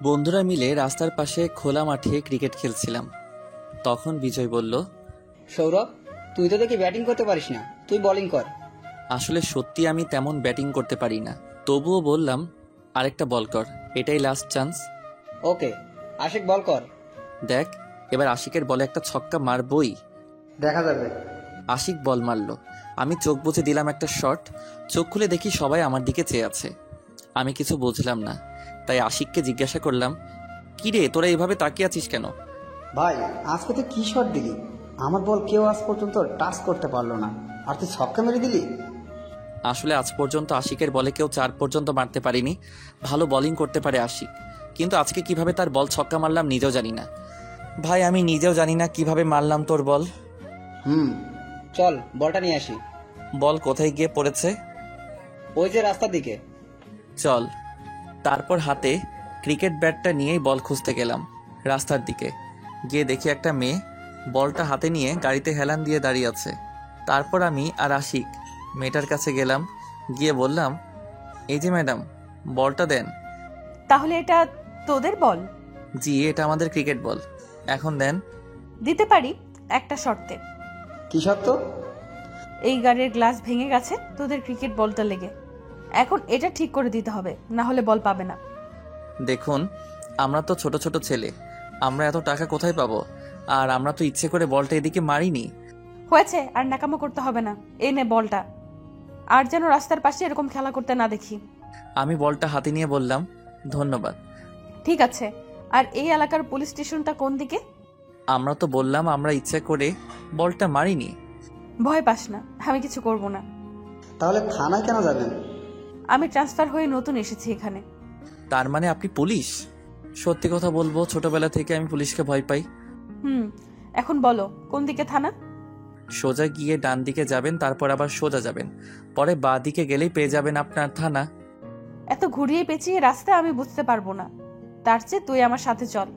বন্ধুরা মিলে রাস্তার পাশে খোলা মাঠে ক্রিকেট খেলছিলাম। তখন বিজয় বলল, সৌরভ, তুই তো দেখি ব্যাটিং করতে পারিস না, তুই বোলিং কর। আসলে সত্যি আমি তেমন ব্যাটিং করতে পারি না, তবুও বললাম আরেকটা বল কর, এটাই লাস্ট চান্স। ওকে, আশিক বল কর। দেখ, এবার আশিকের বলে একটা ছক্কা মারবই। দেখা যাবে। আশিক বল মারলো, আমি চোখ বুজে দিলাম একটা শট। চোখ খুলে দেখি সবাই আমার দিকে চেয়ে আছে। আমি কিছু বুঝলাম না, তাই আশিককে জিজ্ঞাসা করলাম, কি রে তোরা এইভাবে তাকিয়ে আছিস কেন? ভাই, আজকে তুই কি শট দিলি? আমার বল কেউ আজ পর্যন্ত টাচ করতে পারলো না, আর তুই ছক্কা মেরে দিলি। আসলে আজ পর্যন্ত আশিকের বলে কেউ 4 পর্যন্ত মারতে পারিনি। ভালো বোলিং করতে পারে আশিক, কিন্তু আজকে কিভাবে তার বল ছক্কা মারলাম নিজেও জানি না। ভাই, আমি নিজেও জানি না কিভাবে মারলাম তোর বল। চল বলটা নিয়ে আসি। বল কোথায় গিয়ে পড়েছে? ওই যে রাস্তার দিকে। চল। তারপর হাতে ক্রিকেট ব্যাটটা নিয়েই বল খুঁজতে গেলাম রাস্তার দিকে। গিয়ে দেখি একটা মেয়ে বলটা হাতে নিয়ে গাড়িতে হেলান দিয়ে দাঁড়িয়ে আছে। তারপর আমি আর আশিক মেয়েটার কাছে গেলাম, গিয়ে বললাম, এই যে ম্যাডাম, বলটা দেন। তাহলে এটা তোদের বল? জি, এটা আমাদের ক্রিকেট বল, এখন দেন। দিতে পারি, একটা শর্তে। কি শর্ত? এই গাড়ির গ্লাস ভেঙে গেছে তোদের ক্রিকেট বলটা লেগে, এখন এটা ঠিক করে দিতে হবে, না হলে বল পাবে না। দেখুন, আমরা তো ছোট ছোট ছেলে, আমরা এত টাকা কোথায় পাবো? আর আমরা তো ইচ্ছে করে বলটা এদিকে মারিনি। হয়েছে, আর নাকামো করতে হবে না, এই নে বলটা। আর যেন রাস্তার পাশে এরকম খেলা করতে না দেখি। আমি বলটা হাতে নিয়ে বললাম, ধন্যবাদ। ঠিক আছে, আর এই এলাকার পুলিশ স্টেশনটা কোন দিকে? আমরা তো বললাম আমরা ইচ্ছে করে বলটা মারিনি। ভয় পাস না, আমি কিছু করব না। তাহলে থানায় কেন যাবেন? আমি ট্রান্সফার হয়ে নতুন এসেছি এখানে। তার মানে আপনি পুলিশ? সত্যি কথা বলবো, ছোটবেলা থেকে আমি পুলিশকে ভয় পাই। এখন বলো কোন দিকে থানা? সোজা গিয়ে ডান দিকে যাবেন, তারপর আবার সোজা যাবেন, পরে বাঁ দিকে গেলেই পেয়ে যাবেন আপনার থানা। এত ঘুরিয়ে পেঁচিয়ে রাস্তা আমি বুঝতে পারবো না, তার চেয়ে তুই আমার সাথে চল।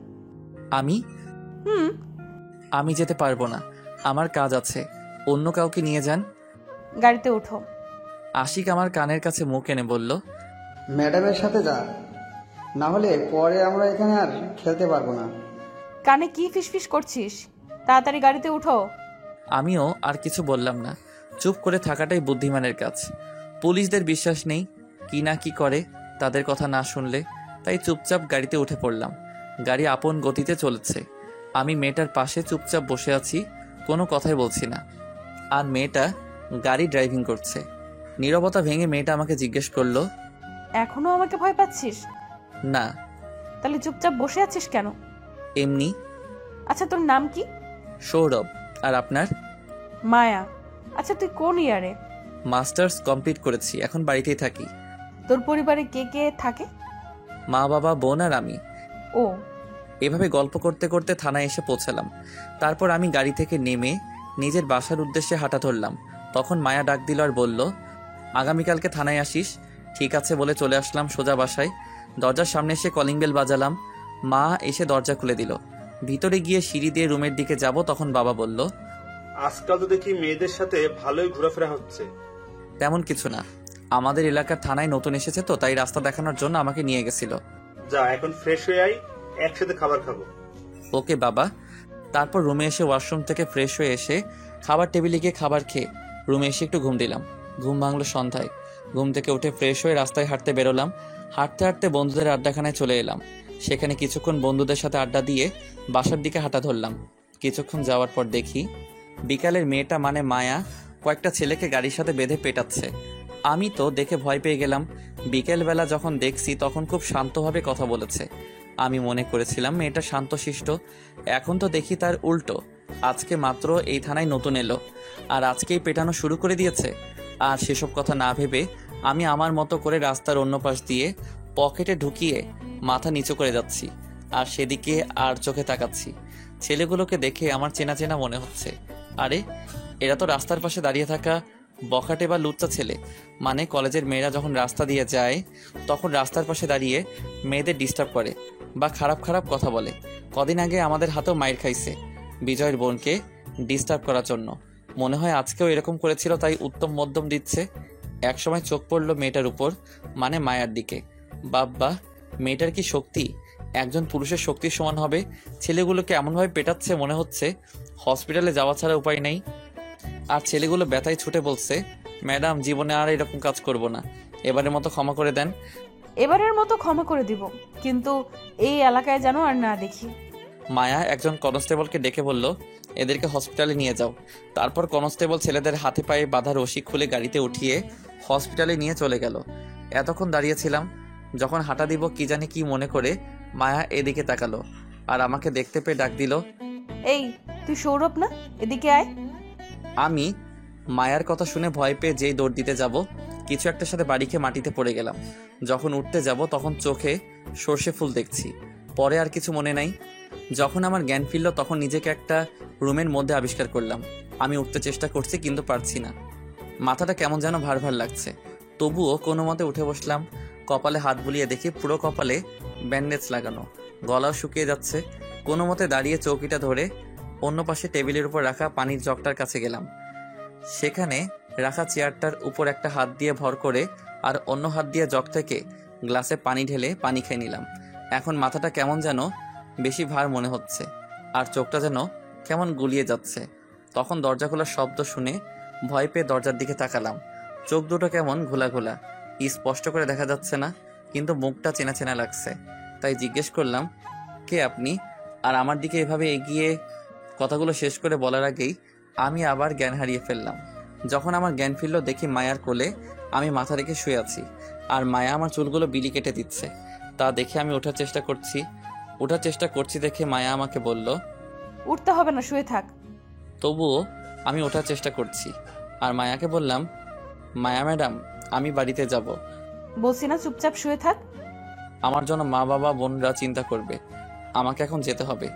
আমি হুম আমি যেতে পারবো না, আমার কাজ আছে, অন্য কাউকে নিয়ে যান। গাড়িতে উঠো। আশিক আমার কানের কাছে মুখ এনে বলল, ম্যাডামের সাথে যা, না হলে পরে আমরা এখানে আর খেলতে পারবো না। কানে কি ফিসফিস করছিস? তাড়াতাড়ি গাড়িতে উঠো। আমিও আর কিছু বললাম না, চুপ করে থাকাটাই বুদ্ধিমানের কাজ। পুলিশদের বিশ্বাস নেই, কি না কি করে তাদের কথা না শুনলে, তাই চুপচাপ গাড়িতে উঠে পড়লাম। গাড়ি আপন গতিতে চলেছে, আমি মেয়েটার পাশে চুপচাপ বসে আছি, কোনো কথাই বলছি না। আর মেয়েটা গাড়ি ড্রাইভিং করছে। নীরবতা ভেঙে মেয়েটা আমাকে জিজ্ঞেস করলো, এখনো আমাকে ভয় পাচ্ছিস? না, তাহলে চুপচাপ বসে আছিস কেন? এমনি। আচ্ছা, তোর নাম কি? সৌরভ। আর আপনার? মায়া। আচ্ছা, তুই কোন ইয়ারে? মাস্টার্স কমপ্লিট করেছি, এখন বাড়িতেই থাকি। তোর পরিবারে কে কে থাকে? মা, বাবা, বোন আর আমি। ও। এভাবে গল্প করতে করতে থানায় এসে পৌঁছালাম। তারপর আমি গাড়ি থেকে নেমে নিজের বাসার উদ্দেশ্যে হাঁটা ধরলাম। তখন মায়া ডাক দিল আর বলল, আগামীকালকে থানায় আসিস। ঠিক আছে বলে চলে আসলাম সোজা বাসায়। দরজার সামনে এসে কলিং বেল বাজালাম। মা এসে দরজা খুলে দিল। ভিতরে গিয়ে সিঁড়ি দিয়ে রুমের দিকে যাব, তখন বাবা বলল, আজকাল তো দেখি মেয়েদের সাথে ভালোই ঘোরাফেরা হচ্ছে। তেমন কিছু না, আমাদের এলাকার থানায় নতুন এসেছে তো, তাই রাস্তা দেখানোর জন্য আমাকে নিয়ে গেছিল। যা, এখন ফ্রেশ হয়ে আই, একসাথে খাবার খাবো। ওকে বাবা। তারপর রুমে এসে ওয়াশরুম থেকে ফ্রেশ হয়ে এসে খাবার টেবিলে গিয়ে খাবার খেয়ে রুমে এসে একটু ঘুম দিলাম। ঘুম ভাঙলো সন্ধ্যায়। ঘুম থেকে উঠে ফ্রেশ হয়ে রাস্তায় হাঁটতে বেরোলাম। হাঁটতে হাঁটতে বন্ধুদের আড্ডাখানায় চলে এলাম। সেখানে কিছুক্ষণ বন্ধুদের সাথে আড্ডা দিয়ে বাসার দিকে হাঁটা ধরলাম। কিছুক্ষণ যাওয়ার পর দেখি বিকালের মেয়েটা মানে মায়া কয়েকটা ছেলেকে গাড়ির সাথে বেঁধে পেটাচ্ছে। আমি তো দেখে ভয় পেয়ে গেলাম। বিকেলবেলা যখন দেখছি তখন খুব শান্তভাবে কথা বলেছে। আমি মনে করেছিলাম মেয়েটা শান্তশিষ্ট, এখন তো দেখি তার উল্টো। আজকে মাত্র এই থানায় নতুন এলো আর আজকেই পেটানো শুরু করে দিয়েছে। আর সেসব কথা না ভেবে আমি আমার মতো করে রাস্তার অন্য পাশ দিয়ে পকেটে ঢুকিয়ে মাথা নিচু করে যাচ্ছি, আর সেদিকে আর চোখে তাকাচ্ছি। ছেলেগুলোকে দেখে আমার চেনা চেনা মনে হচ্ছে। আরে, এরা তো রাস্তার পাশে দাঁড়িয়ে থাকা বখাটে বা লুচ্চা ছেলে। মানে কলেজের মেয়েরা যখন রাস্তা দিয়ে যায় তখন রাস্তার পাশে দাঁড়িয়ে মেয়েদের ডিস্টার্ব করে বা খারাপ খারাপ কথা বলে। কদিন আগে আমাদের হাতেও মাইর খাইছে বিজয়ের বোনকে ডিস্টার্ব করার জন্য। মনে হয় আজকেও এরকম করেছিল, তাই উত্তম মধ্যম দিচ্ছে। একসময় চোখ পড়ল মেয়েটার উপর, মানে মায়ার দিকে। বাব্বা, মেয়েটার কি শক্তি! একজন পুরুষের শক্তির সমান হবে। ছেলেগুলোকে এমনভাবে পেটাচ্ছে মনে হচ্ছে হসপিটালে যাওয়া ছাড়া উপায় নেই। আর ছেলেগুলো ব্যথায় ছুটে বলছে, ম্যাডাম জীবনে আর এরকম কাজ করব না, এবারের মতো ক্ষমা করে দেন। এবারের মতো ক্ষমা করে দিব, কিন্তু এই এলাকায় যেন আর না দেখি। মায়া একজন কনস্টেবলকে ডেকে বলল, এদেরকে হসপিটালে নিয়ে যাও। তারপর কনস্টেবল ছেলেদের হাতে পায়ে বাঁধা রশি খুলে গাড়িতে উঠিয়ে হসপিটালে নিয়ে চলে গেল। এতক্ষণ দাঁড়িয়েছিলাম, যখন হাঁটা দিব কি জানি কি মনে করে মায়া এদিকে তাকালো আর আমাকে দেখতে পেয়ে ডাক দিল, এই তুই সৌরভ না? এদিকে আয়। আমি মায়ার কথা শুনে ভয় পেয়ে যেই দৌড় দিতে যাব, কিছু একটার সাথে বাড়ি খেয়ে মাটিতে পড়ে গেলাম। যখন উঠতে যাব তখন চোখে সর্ষে ফুল দেখছি, পরে আর কিছু মনে নাই। যখন আমার জ্ঞান ফিরল তখন নিজেকে একটা রুমের মধ্যে আবিষ্কার করলাম। আমি উঠতে চেষ্টা করছি কিন্তু পারছি না, মাথাটা কেমন যেন ভার ভার লাগছে। তবুও কোনো মতে উঠে বসলাম। কপালে হাত বুলিয়ে দেখি পুরো কপালে ব্যান্ডেজ লাগানো, গলাও শুকিয়ে যাচ্ছে। কোনো মতে দাঁড়িয়ে চৌকিটা ধরে অন্য পাশে টেবিলের উপর রাখা পানির জগটার কাছে গেলাম। সেখানে রাখা চেয়ারটার উপর একটা হাত দিয়ে ভর করে আর অন্য হাত দিয়ে জগ থেকে গ্লাসে পানি ঢেলে পানি খেয়ে নিলাম। এখন মাথাটা কেমন যেন বেশি ভার মনে হচ্ছে আর চোখটা যেন কেমন গুলিয়ে যাচ্ছে। তখন দরজা খোলার শব্দ শুনে ভয় পেয়ে দরজার দিকে তাকালাম। চোখ দুটো কেমন ঘোলা ঘোলা, স্পষ্ট করে দেখা যাচ্ছে না, কিন্তু মুখটা চেনা চেনা লাগছে। তাই জিজ্ঞেস করলাম, কে আপনি? আর আমার দিকে এভাবে এগিয়ে কথাগুলো শেষ করে বলার আগেই আমি আবার জ্ঞান হারিয়ে ফেললাম। যখন আমার জ্ঞান ফিরল দেখি মায়ার কোলে আমি মাথা রেখে শুয়ে আছি আর মায়া আমার চুলগুলো বিলি কেটে দিচ্ছে। তা দেখে আমি ওঠার চেষ্টা করছি দেখে মায়া আমাকে বলল, উঠতে হবে না, শুয়ে থাক। তবুও আমি ওঠার চেষ্টা করছি আর মায়াকে বললাম, মায়া ম্যাডাম আমি বাড়িতে যাব। বলছি না চুপচাপ শুয়ে থাক। আমার জন্য মা বাবা বোনরা চিন্তা করবে, আমাকে এখন যেতে হবে।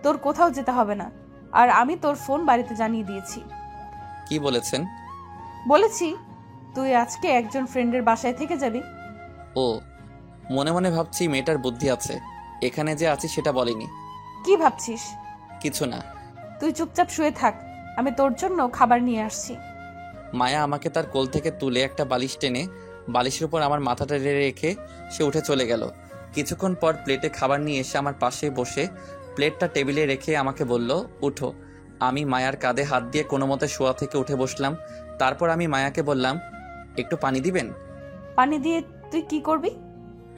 তোর কোথাও যেতে হবে না, আর আমি তোর ফোন বাড়িতে জানিয়ে দিয়েছি। কি বলেছেন? বলেছি তুই আজকে একজন ফ্রেন্ডের বাসায় থেকে যাবি। ও, মনে মনে ভাবছি মেয়েটার বুদ্ধি আছে, এখানে যে আছি সেটা বলেনি। কি ভাবছিস? কিছু না। তুই চুপচাপ শুয়ে থাক, আমি তোর জন্য খাবার নিয়ে আসছি। মায়া আমাকে তার কোল থেকে তুলে একটা বালিশ টেনে বালিশের উপর আমার মাথাটা রেখে সে উঠে চলে গেল। কিছুক্ষণ পর প্লেটে খাবার নিয়ে এসে আমার পাশে বসে প্লেটটা টেবিলে রেখে আমাকে বলল, উঠো। আমি মায়ার কাঁধে হাত দিয়ে কোনো মতে শোয়া থেকে উঠে বসলাম। তারপর আমি মায়াকে বললাম, একটু পানি দিবেন? পানি দিয়ে তুই কি করবি?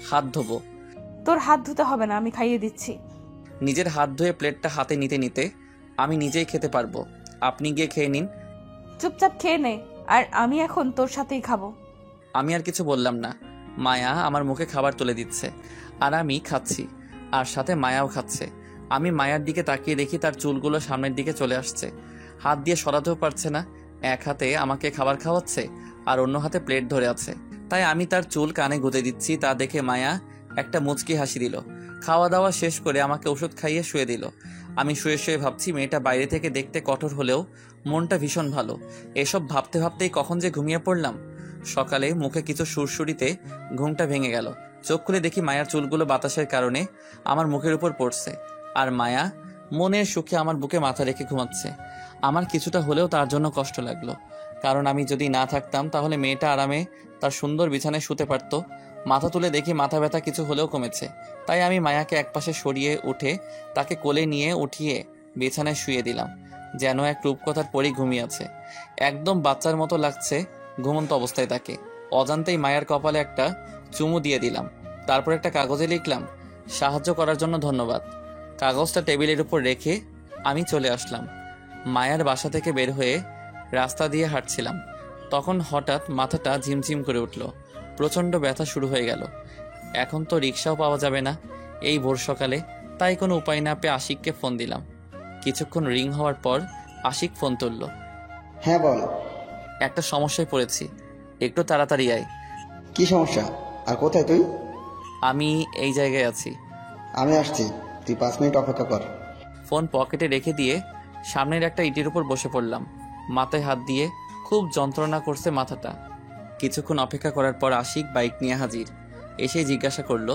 হাত ধোবো। তোর হাত ধুতে হবে না, আমি খাইয়ে দিচ্ছি। নিজের হাত ধুয়ে প্লেটটা হাতে নিতে নিতে, আমি নিজেই খেতে পারবো, আপনি গিয়ে খেয়ে নিন। চুপচাপ খেয়ে নে, আর আমি এখন তোর সাথেই খাবো। আমি আর কিছু বললাম না। মায়া আমার মুখে খাবার তুলে দিচ্ছে আর আমি খাচ্ছি, আর সাথে মায়াও খাচ্ছে। আমি মায়ার দিকে তাকিয়ে দেখি তার চুলগুলো সামনের দিকে চলে আসছে, হাত দিয়ে সরাতেও পারছে না। এক হাতে আমাকে খাবার খাওয়াচ্ছে আর অন্য হাতে প্লেট ধরে আছে। তাই আমি তার চুল কানে গুঁতে দিচ্ছি। তা দেখে মায়া একটা মুচকি হাসি দিল। খাওয়া দাওয়া শেষ করে আমাকে ওষুধ খাইয়ে শুয়ে দিল। আমি শুয়ে শুয়ে ভাবছি, মেয়েটা বাইরে থেকে দেখতে কঠোর হলেও মনটা ভীষণ ভালো। এসব ভাবতে ভাবতেই কখন যে ঘুমিয়ে পড়লাম। সকালে মুখে কিছু সুরসুরিতে ঘুমটা ভেঙে গেল। চোখ খুলে দেখি মায়ার চুলগুলো বাতাসের কারণে আমার মুখের উপর পড়ছে, আর মায়া মনের সুখে আমার বুকে মাথা রেখে ঘুমাচ্ছে। আমার কিছুটা হলেও তার জন্য কষ্ট লাগলো, কারণ আমি যদি না থাকতাম তাহলে মেয়েটা আরামে তার সুন্দর বিছানায় শুতে পারত। মাথা তুলে দেখি মাথা ব্যথা কিছু হলেও কমেছে। তাই আমি মায়াকে একপাশে সরিয়ে উঠে তাকে কোলে নিয়ে উঠিয়ে বিছানায় শুয়ে দিলাম, যেন এক রূপকথার পরই ঘুমিয়ে আছে। একদম বাচ্চার মতো লাগছে ঘুমন্ত অবস্থায় তাকে। অজান্তেই মায়ার কপালে একটা চুমু দিয়ে দিলাম। তারপর একটা কাগজে লিখলাম, সাহায্য করার জন্য ধন্যবাদ। কাগজটা টেবিলের উপর রেখে আমি চলে আসলাম। মায়ার বাসা থেকে বের হয়ে রাস্তা দিয়ে হাঁটছিলাম, তখন হঠাৎ মাথাটা ঝিমঝিম করে উঠল। প্রচণ্ড ব্যথা শুরু হয়ে গেল। এখন তো রিক্সাও পাওয়া যাবে না এই ভোর সকালে, তাই কোনো উপায় না পেয়ে আশিককে ফোন দিলাম। কিছুক্ষণ রিং হওয়ার পর আশিক ফোন তুলল। হ্যাঁ বল। একটা সমস্যায় পড়েছি, একটু তাড়াতাড়ি আয়। কি সমস্যা আর কোথায় তুই? আমি এই জায়গায় আছি। আমি আসছি, তুই 5 মিনিট অপেক্ষা কর। ফোন পকেটে রেখে দিয়ে সামনের একটা ইটের উপর বসে পড়লাম। মাথায় হাত দিয়ে খুব যন্ত্রণা করছে মাথাটা। কিছুক্ষণ অপেক্ষা করার পর আশিক বাইক নিয়ে হাজির। এসে জিজ্ঞাসা করলো,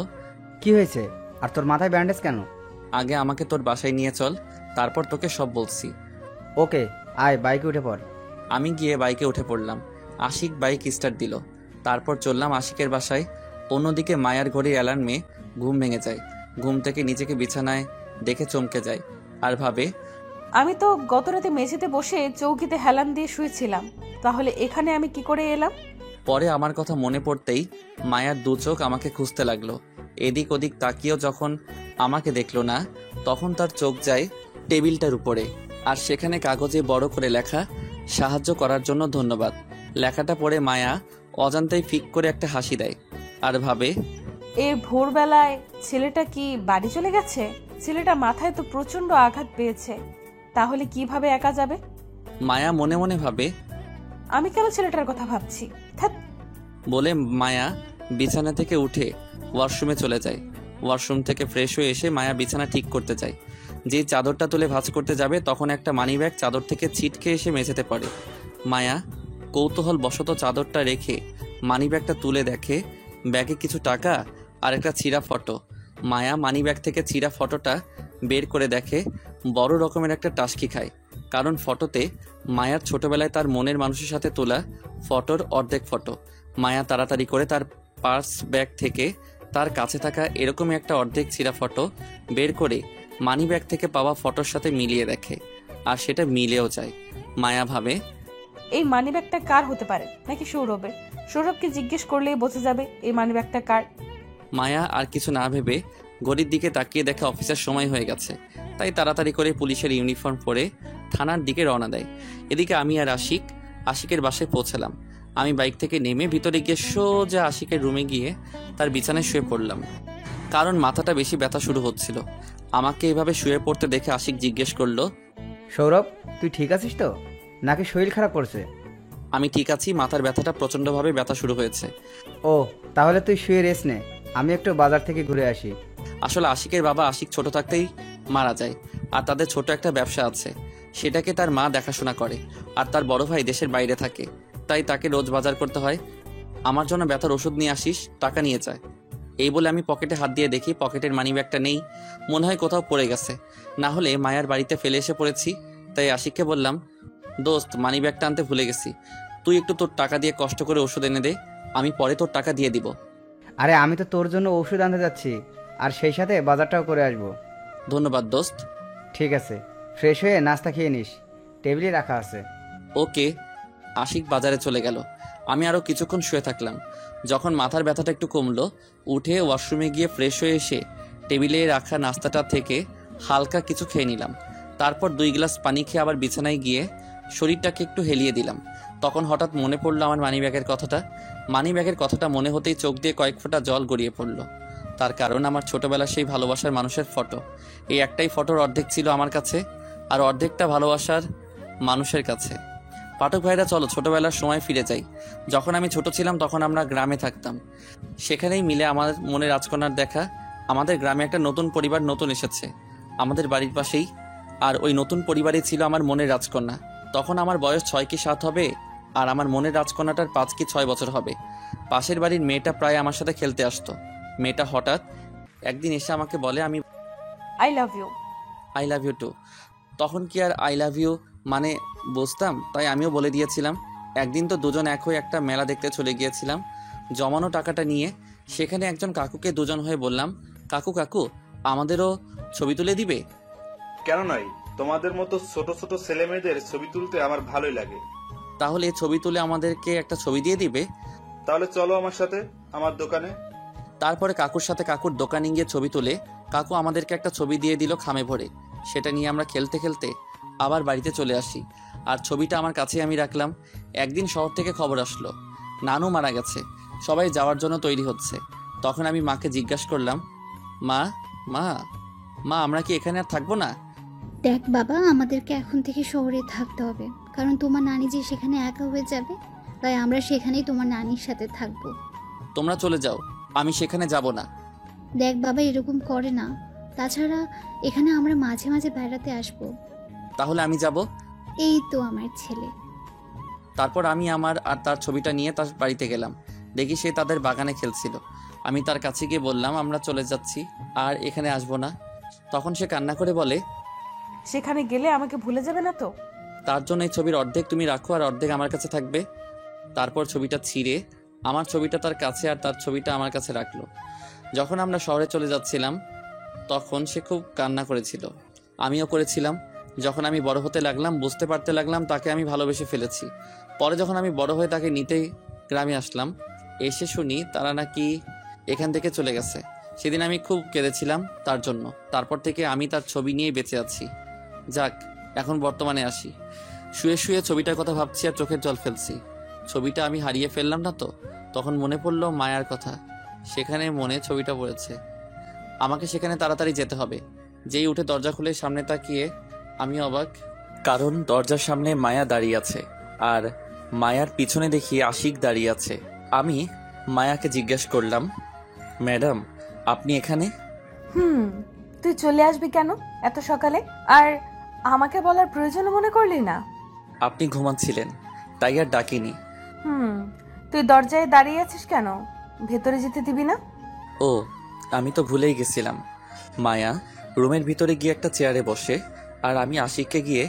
কি হয়েছে? আর তোর মাথায় ব্যান্ডেজ কেন? আগে আমাকে তোর বাসায় নিয়ে চল, তারপর তোকে সব বলছি। ওকে, আয় বাইকে উঠে পড়। আমি গিয়ে বাইকে উঠে পড়লাম। আশিক বাইক স্টার্ট দিল। তারপর চললাম আশিকের বাসায়। অন্যদিকে মায়ার ঘড়ির অ্যালার্মে ঘুম ভেঙে যায়। ঘুম থেকে নিজেকে বিছানায় দেখে চমকে যায় আর ভাবে, আমি তো গত রাতে মেঝেতে বসে চৌকিতে হেলান দিয়ে শুয়েছিলাম, তাহলে এখানে আমি কি করে এলাম? পরে আমার কথা মনে পড়তেই মায়ার দু চোখ আমাকে খুঁজতে লাগলো। এদিক ওদিক তাকিয়েও যখন আমাকে দেখলো না, তখন তার চোখ যায় টেবিলটার উপরে, আর সেখানে কাগজে বড় করে লেখা, সাহায্য করার জন্য ধন্যবাদ। লেখাটা পড়ে মায়া অজান্তেই ফিক করে একটা হাসি দেয় আর ভাবে, এই ভোরবেলায় ছেলেটা কি বাড়ি চলে গেছে? ছেলেটা মাথায় তো প্রচন্ড আঘাত পেয়েছে, তাহলে কিভাবে একা যাবে? মায়া মনে মনে ভাবে, আমি কেন ছেলেটার কথা ভাবছি? ধ্যাৎ। বলে মায়া বিছানা থেকে উঠে ওয়াশরুমে চলে যায়। ওয়াশরুম থেকে ফ্রেশ হয়ে এসে মায়া বিছানা ঠিক করতে যায়। যে চাদরটা তুলে ভাঁজ করতে যাবে, তখন একটা মানিব্যাগ চাদর থেকে ছিটকে এসে মেঝেতে পড়ে। মায়া কৌতূহল বশত চাদরটা রেখে মানিব্যাগটা তুলে দেখে ব্যাগে কিছু টাকা আর একটা ছিঁড়া ফটো। মায়া মানিব্যাগ থেকে ছিঁড়া ফটোটা বের করে দেখে বড় রকমের একটা টাসকি খায়, কারণ ফটোতে মায়ার ছোটবেলায় তার মনের মানুষের সাথে তোলা ফটোর অর্ধেক ফটো। মায়া তাড়াতাড়ি করে তার পার্স ব্যাগ থেকে তার কাছে থাকা এরকমই একটা অর্ধেক ছিঁড়া ফটো বের করে মানিব্যাগ থেকে পাওয়া ফটোর সাথে মিলিয়ে দেখে, আর সেটা মিলেও যায়। মায়া ভাবে, এই মানিব্যাগটা কার হতে পারে? নাকি সৌরভের? সৌরভকে জিজ্ঞেস করলেই বোঝা যাবে এই মানিব্যাগটা কার। মায়া আর কিছু না ভেবে ঘড়ির দিকে তাকিয়ে দেখে অফিসের সময় হয়ে গেছে, তাই তাড়াতাড়ি করে পুলিশের ইউনিফর্ম পরে থানার দিকে রওনা দেয়। এদিকে আমি আর আশিকের বাসায় পৌঁছালাম। আমি বাইক থেকে নেমে ভিতরে গিয়ে সোজা আশিকের রুমে গিয়ে তার বিছানায় শুয়ে পড়লাম, কারণ মাথাটা বেশি ব্যথা শুরু হচ্ছিল। আমাকে এভাবে শুয়ে পড়তে দেখে আশিক জিজ্ঞেস করলো, সৌরভ, তুই ঠিক আছিস তো, নাকি শরীর খারাপ করছে? আমি ঠিক আছি, মাথার ব্যথাটা প্রচণ্ডভাবে ব্যথা শুরু হয়েছে। ও, তাহলে তুই শুয়ে রেস্ট নে, আমি একটু বাজার থেকে ঘুরে আসি। আসলে আশিকের বাবা আশিক ছোট থাকতেই মারা যায়, আর তাদের ছোট একটা ব্যবসা আছে, সেটাকে তার মা দেখাশোনা করে, আর তার বড় ভাই দেশের বাইরে থাকে, তাই তাকে রোজ বাজার করতে হয়। আমার জন্য ব্যথার ওষুধ নিয়ে আসিস, টাকা নিয়ে যায়। এই বলে আমি পকেটে হাত দিয়ে দেখি পকেটের মানিব্যাগটা নেই, মনে হয় কোথাও পড়ে গেছে, না হলে মায়ার বাড়িতে ফেলে এসে পড়েছি। তাই আশিককে বললাম, দোস্ত, মানিব্যাগটা আনতে ভুলে গেছি, তুই একটু তোর টাকা দিয়ে কষ্ট করে ওষুধ এনে দে, আমি পরে তোর টাকা দিয়ে দিব। আরে আমি তো তোর জন্য ওষুধ আনতে যাচ্ছি, আর সেই সাথে বাজারটাও করে আসবো। ধন্যবাদ দোস্ত। ঠিক আছে, ফ্রেশ হয়ে নাস্তা খেয়ে নিস, টেবিলে রাখা আছে। ওকে। আশিক বাজারে চলে গেল। আমি আরও কিছুক্ষণ শুয়ে থাকলাম। যখন মাথার ব্যথাটা একটু কমলো, উঠে ওয়াশরুমে গিয়ে ফ্রেশ হয়ে এসে টেবিলে রাখা নাস্তাটা থেকে হালকা কিছু খেয়ে নিলাম। তারপর 2 গ্লাস পানি খেয়ে আবার বিছানায় গিয়ে শরীরটাকে একটু হেলিয়ে দিলাম। তখন হঠাৎ মনে পড়লো আমার মানিব্যাগের কথাটা। মানিব্যাগের কথাটা মনে হতেই চোখ দিয়ে কয়েক ফোঁটা জল গড়িয়ে পড়লো। তার কারণ আমার ছোটবেলার সেই ভালোবাসার মানুষের ফটো। এই একটাই ফটোর অর্ধেক ছিল আমার কাছে, আর অর্ধেকটা ভালোবাসার মানুষের কাছে। পাঠক ভাইরা, চলো ছোটবেলার সময় ফিরে যাই। যখন আমি ছোট ছিলাম তখন আমরা গ্রামে থাকতাম। সেখানেই মিলে আমার মনে রাজকন্যার দেখা। আমাদের গ্রামে একটা নতুন পরিবার নতুন এসেছে আমাদের বাড়ির পাশেই, আর ওই নতুন পরিবারই ছিল আমার মনের রাজকন্যা। তখন আমার বয়স 6 কি 7 হবে, আর আমার মনের রাজকন্যাটার 5 কি 6 বছর হবে। পাশের বাড়ির মেয়েটা প্রায় আমার সাথে খেলতে আসতো। মেয়েটা হঠাৎ একদিন এসে আমাকে বলে, আমি I love you. I love you too. তখন কি আর আই লাভ ইউ মানে বুঝতাম, তাই আমিও বলে দিয়েছিলাম। একদিন তো দুজন এক হয়ে একটা মেলা দেখতে চলে গিয়েছিলাম। জমানো টাকাটা নিয়ে সেখানে একজন কাকুকে দুজন হয়ে বললাম, কাকু কাকু, আমাদেরও ছবি তুলে দিবে? কেন নয়, তোমাদের মতো ছোট ছোট ছেলে মেয়েদের ছবি তুলতে আমার ভালোই লাগে। তাহলে ছবি তুলে আমাদেরকে একটা ছবি দিয়ে দিবে? তাহলে চলো আমার সাথে আমার দোকানে। তারপরে কাকুর সাথে কাকুর দোকানে গিয়ে ছবি তুলে কাকু আমাদেরকে একটা ছবি দিয়ে দিল খামে ভরে। সেটা নিয়ে আমরা খেলতে খেলতে আবার বাড়িতে চলে আসি, আর ছবিটা আমার কাছেই আমি রাখলাম। একদিন শহর থেকে খবর আসলো নানু মারা গেছে, সবাই যাওয়ার জন্য তৈরি হচ্ছে। তখন আমি মাকে জিজ্ঞাসা করলাম, মা মা মা আমরা কি এখানে আর থাকবো না? দেখ বাবা, আমাদেরকে এখন থেকে শহরে থাকতে হবে, কারণ তোমার নানি যে সেখানে একা হয়ে যাবে, তাই আমরা সেখানেই তোমার নানির সাথে থাকবো। তোমরা চলে যাও, আমি সেখানে যাব না। দেখ বাবা, এরকম করে না, তাছাড়া এখানে আমরা মাঝে মাঝে বেড়াতে আসবো। তাহলে আমি যাব। এই তো আমার ছেলে। তারপর আমি আমার আর তার ছবিটা নিয়ে তার বাড়িতে গেলাম। দেখি সে তাদের বাগানে খেলছিল। আমি তার কাছে গিয়ে বললাম, আমরা চলে যাচ্ছি, আর এখানে আসবো না। তখন সে কান্না করে বলে, সেখানে গেলে আমাকে ভুলে যাবে না তো? তার জন্য এই ছবির অর্ধেক তুমি রাখো আর অর্ধেক আমার কাছে থাকবে। তারপর ছবিটা ছিঁড়ে আমার ছবিটা তার কাছে আর তার ছবিটা আমার কাছে রাখলো। যখন আমরা শহরে চলে যাচ্ছিলাম তখন সে খুব কান্না করেছিল, আমিও করেছিলাম। যখন আমি বড় হতে লাগলাম বুঝতে পারতে লাগলাম তাকে আমি ভালোবেসে ফেলেছি। পরে যখন আমি বড় হয়ে তাকে নিতে গ্রামে আসলাম, এসে শুনি তারা নাকি এখান থেকে চলে গেছে। সেদিন আমি খুব কেঁদেছিলাম তার জন্য। তারপর থেকে আমি তার ছবি নিয়ে বেঁচে আছি। যাক, এখন বর্তমানে আসি। শুয়ে শুয়ে ছবিটার কথা ভাবছি আর চোখের জল ফেলছি। ছবিটা আমি হারিয়ে ফেললাম না তো? তখন মনে পড়লো মায়ার কথা। সেখানে মনে ছবিটা পড়েছে। আমাকে সেখানে তাড়াতাড়ি যেতে হবে। যেই উঠে দরজা খুলে সামনে তাকিয়ে আমি অবাক, কারণ দরজার সামনে মায়া দাঁড়িয়ে আছে আর মায়ার পিছনে দেখি আশিক দাঁড়িয়ে আছে। আমি মায়াকে জিজ্ঞেস করলাম, ম্যাডাম আপনি এখানে? তুই চলে আসবি কেন এত সকালে? আর আমাকে বলার প্রয়োজন মনে করলি না? আপনি ঘুমাচ্ছিলেন তাই আর ডাকিনি। তুই দরজায় দাঁড়িয়ে আছিস কেন? ভেতরে যেতে দিবি না? ও, আমি তো ভুলেই গেছিলাম। মায়া রুমের ভিতরে গিয়ে একটা চেয়ারে বসে আর আমি আশিককে গিয়ে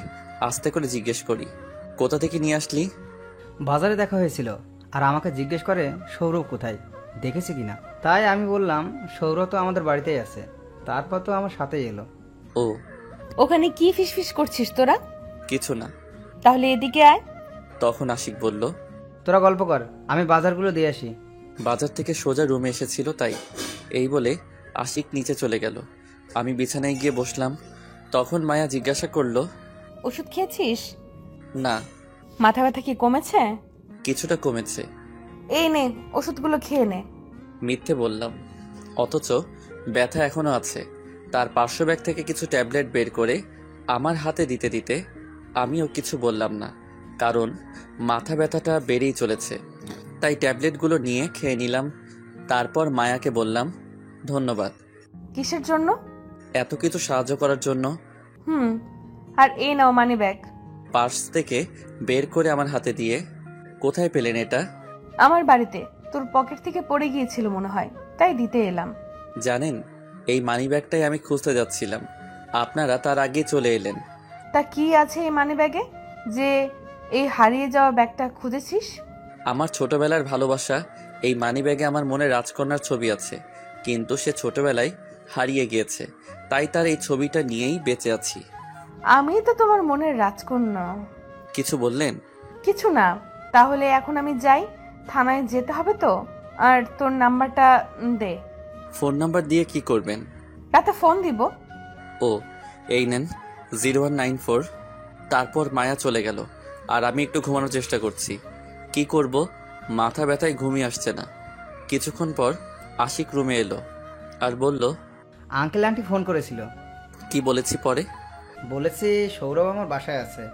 আস্তে করে জিজ্ঞেস করি, কোথা থেকে নিয়ে আসলি? বাজারে দেখা হয়েছিল আর আমাকে জিজ্ঞেস করে সৌরভ কোথায়, দেখেছি কিনা। তাই আমি বললাম সৌরভ তো আমাদের বাড়িতেই আছে। তারপর তো আমার সাথেই এলো। ও, ওখানে কি ফিসফিস করছিস তোরা? কিছু না। তাহলে এদিকে আয়। তখন আশিক বলল, তোরা গল্প কর, আমি বাজারগুলো দিয়ে আসি। বাজার থেকে সোজা রুমে এসেছিল তাই। এই বলে আশিক নিচে চলে গেল। আমি বিছানায় গিয়ে বসলাম। তখন মায়া জিজ্ঞাসা করলো, ওষুধ খেয়েছিস? না। মাথা ব্যথা কি কমেছে? কিছুটা কমেছে। এই নে, ওষুধগুলো খেয়ে নে। মিথ্যে বললাম, অথচ ব্যথা এখনো আছে। তার পার্শ্ব ব্যাগ থেকে কিছু ট্যাবলেট বের করে আমার হাতে দিতে দিতে আমিও কিছু বললাম না, কারণ মাথা ব্যথাটা বেড়েই চলেছে। তাই ট্যাবলেটগুলো নিয়ে খেয়ে নিলাম। তারপর মায়াকে বললাম, ধন্যবাদ। কিসের জন্য? এত কিছু সাহায্য করার জন্য। আর এই নাও মানি ব্যাগ। পার্স থেকে বের করে আমার হাতে দিয়ে, কোথায় পেলেন এটা? আমার বাড়িতে তোর পকেট থেকে পড়ে গিয়েছিল মনে হয়, তাই দিতে এলাম। জানেন, এই মানি ব্যাগটাই আমি খুঁজতে যাচ্ছিলাম। আপনারা তার আগে চলে এলেন। তা কি আছে এই মানি ব্যাগে যে এই হারিয়ে যাওয়া ব্যাগটা খুঁজেছিস? আমার ছোটবেলার ভালোবাসা। এই মানি ব্যাগে আমার মনে রাজকন্যার ছবি আছে, কিন্তু সে ছোটবেলায় হারিয়ে গিয়েছে। তাই তার এই ছবিটা নিয়েই বেঁচে আছি। আমি তো তোমার মনের রাজকন্যা। কিছু বললেন? কিছু না। তাহলে এখন আমি যাই, থানায় যেতে হবে তো। আর তোর নাম্বারটা দে। ফোন নাম্বার দিয়ে কি করবেন? রাতে ফোন দিব। ও, এই নেন 0194। তারপর মায়া চলে গেল আর আমি একটু ঘুমানোর চেষ্টা করছি। কি করব, মাথা ব্যথায় ঘুমিয়ে আসছে না। কিছুক্ষণ পর আশিক রুমে এলো আর বলল, আঙ্কেল আন্টি ফোন করেছিল। কি বলেছি পরে? বলেছি সৌরভ আমার বাসায় আছে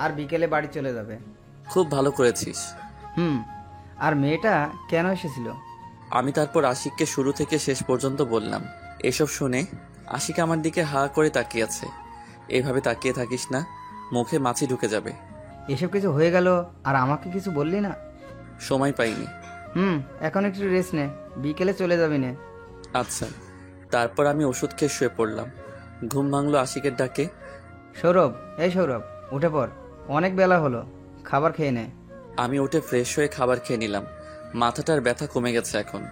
আর বিকেলে বাড়ি চলে যাবে। খুব ভালো করেছিস। আর মেয়েটা কেন এসেছিল? আমি তারপর আশিককে শুরু থেকে শেষ পর্যন্ত বললাম। এসব শুনে আশিক আমার দিকে হা করে তাকিয়ে আছে। এইভাবে তাকিয়ে থাকিস না, মুখে মাছি ঢুকে যাবে। এসব কিছু হয়ে গেল আর আমাকে কিছু বললি না? সময় পাইনি। এখন একটু রেস্ট নে, বিকেলে চলে যাবি না। আচ্ছা। তারপর আমি ওষুধ খেয়ে শুয়ে পড়লাম। ঘুম ভাঙলো আশিকের ডাকে। সৌরভ, এই সৌরভ, উঠে পড়, অনেক বেলা হলো, খাবার খেয়ে নে। আমি উঠে ফ্রেশ হয়ে খাবার খেয়ে নিলাম। মাথাটার ব্যথা কমে গেছে এখন।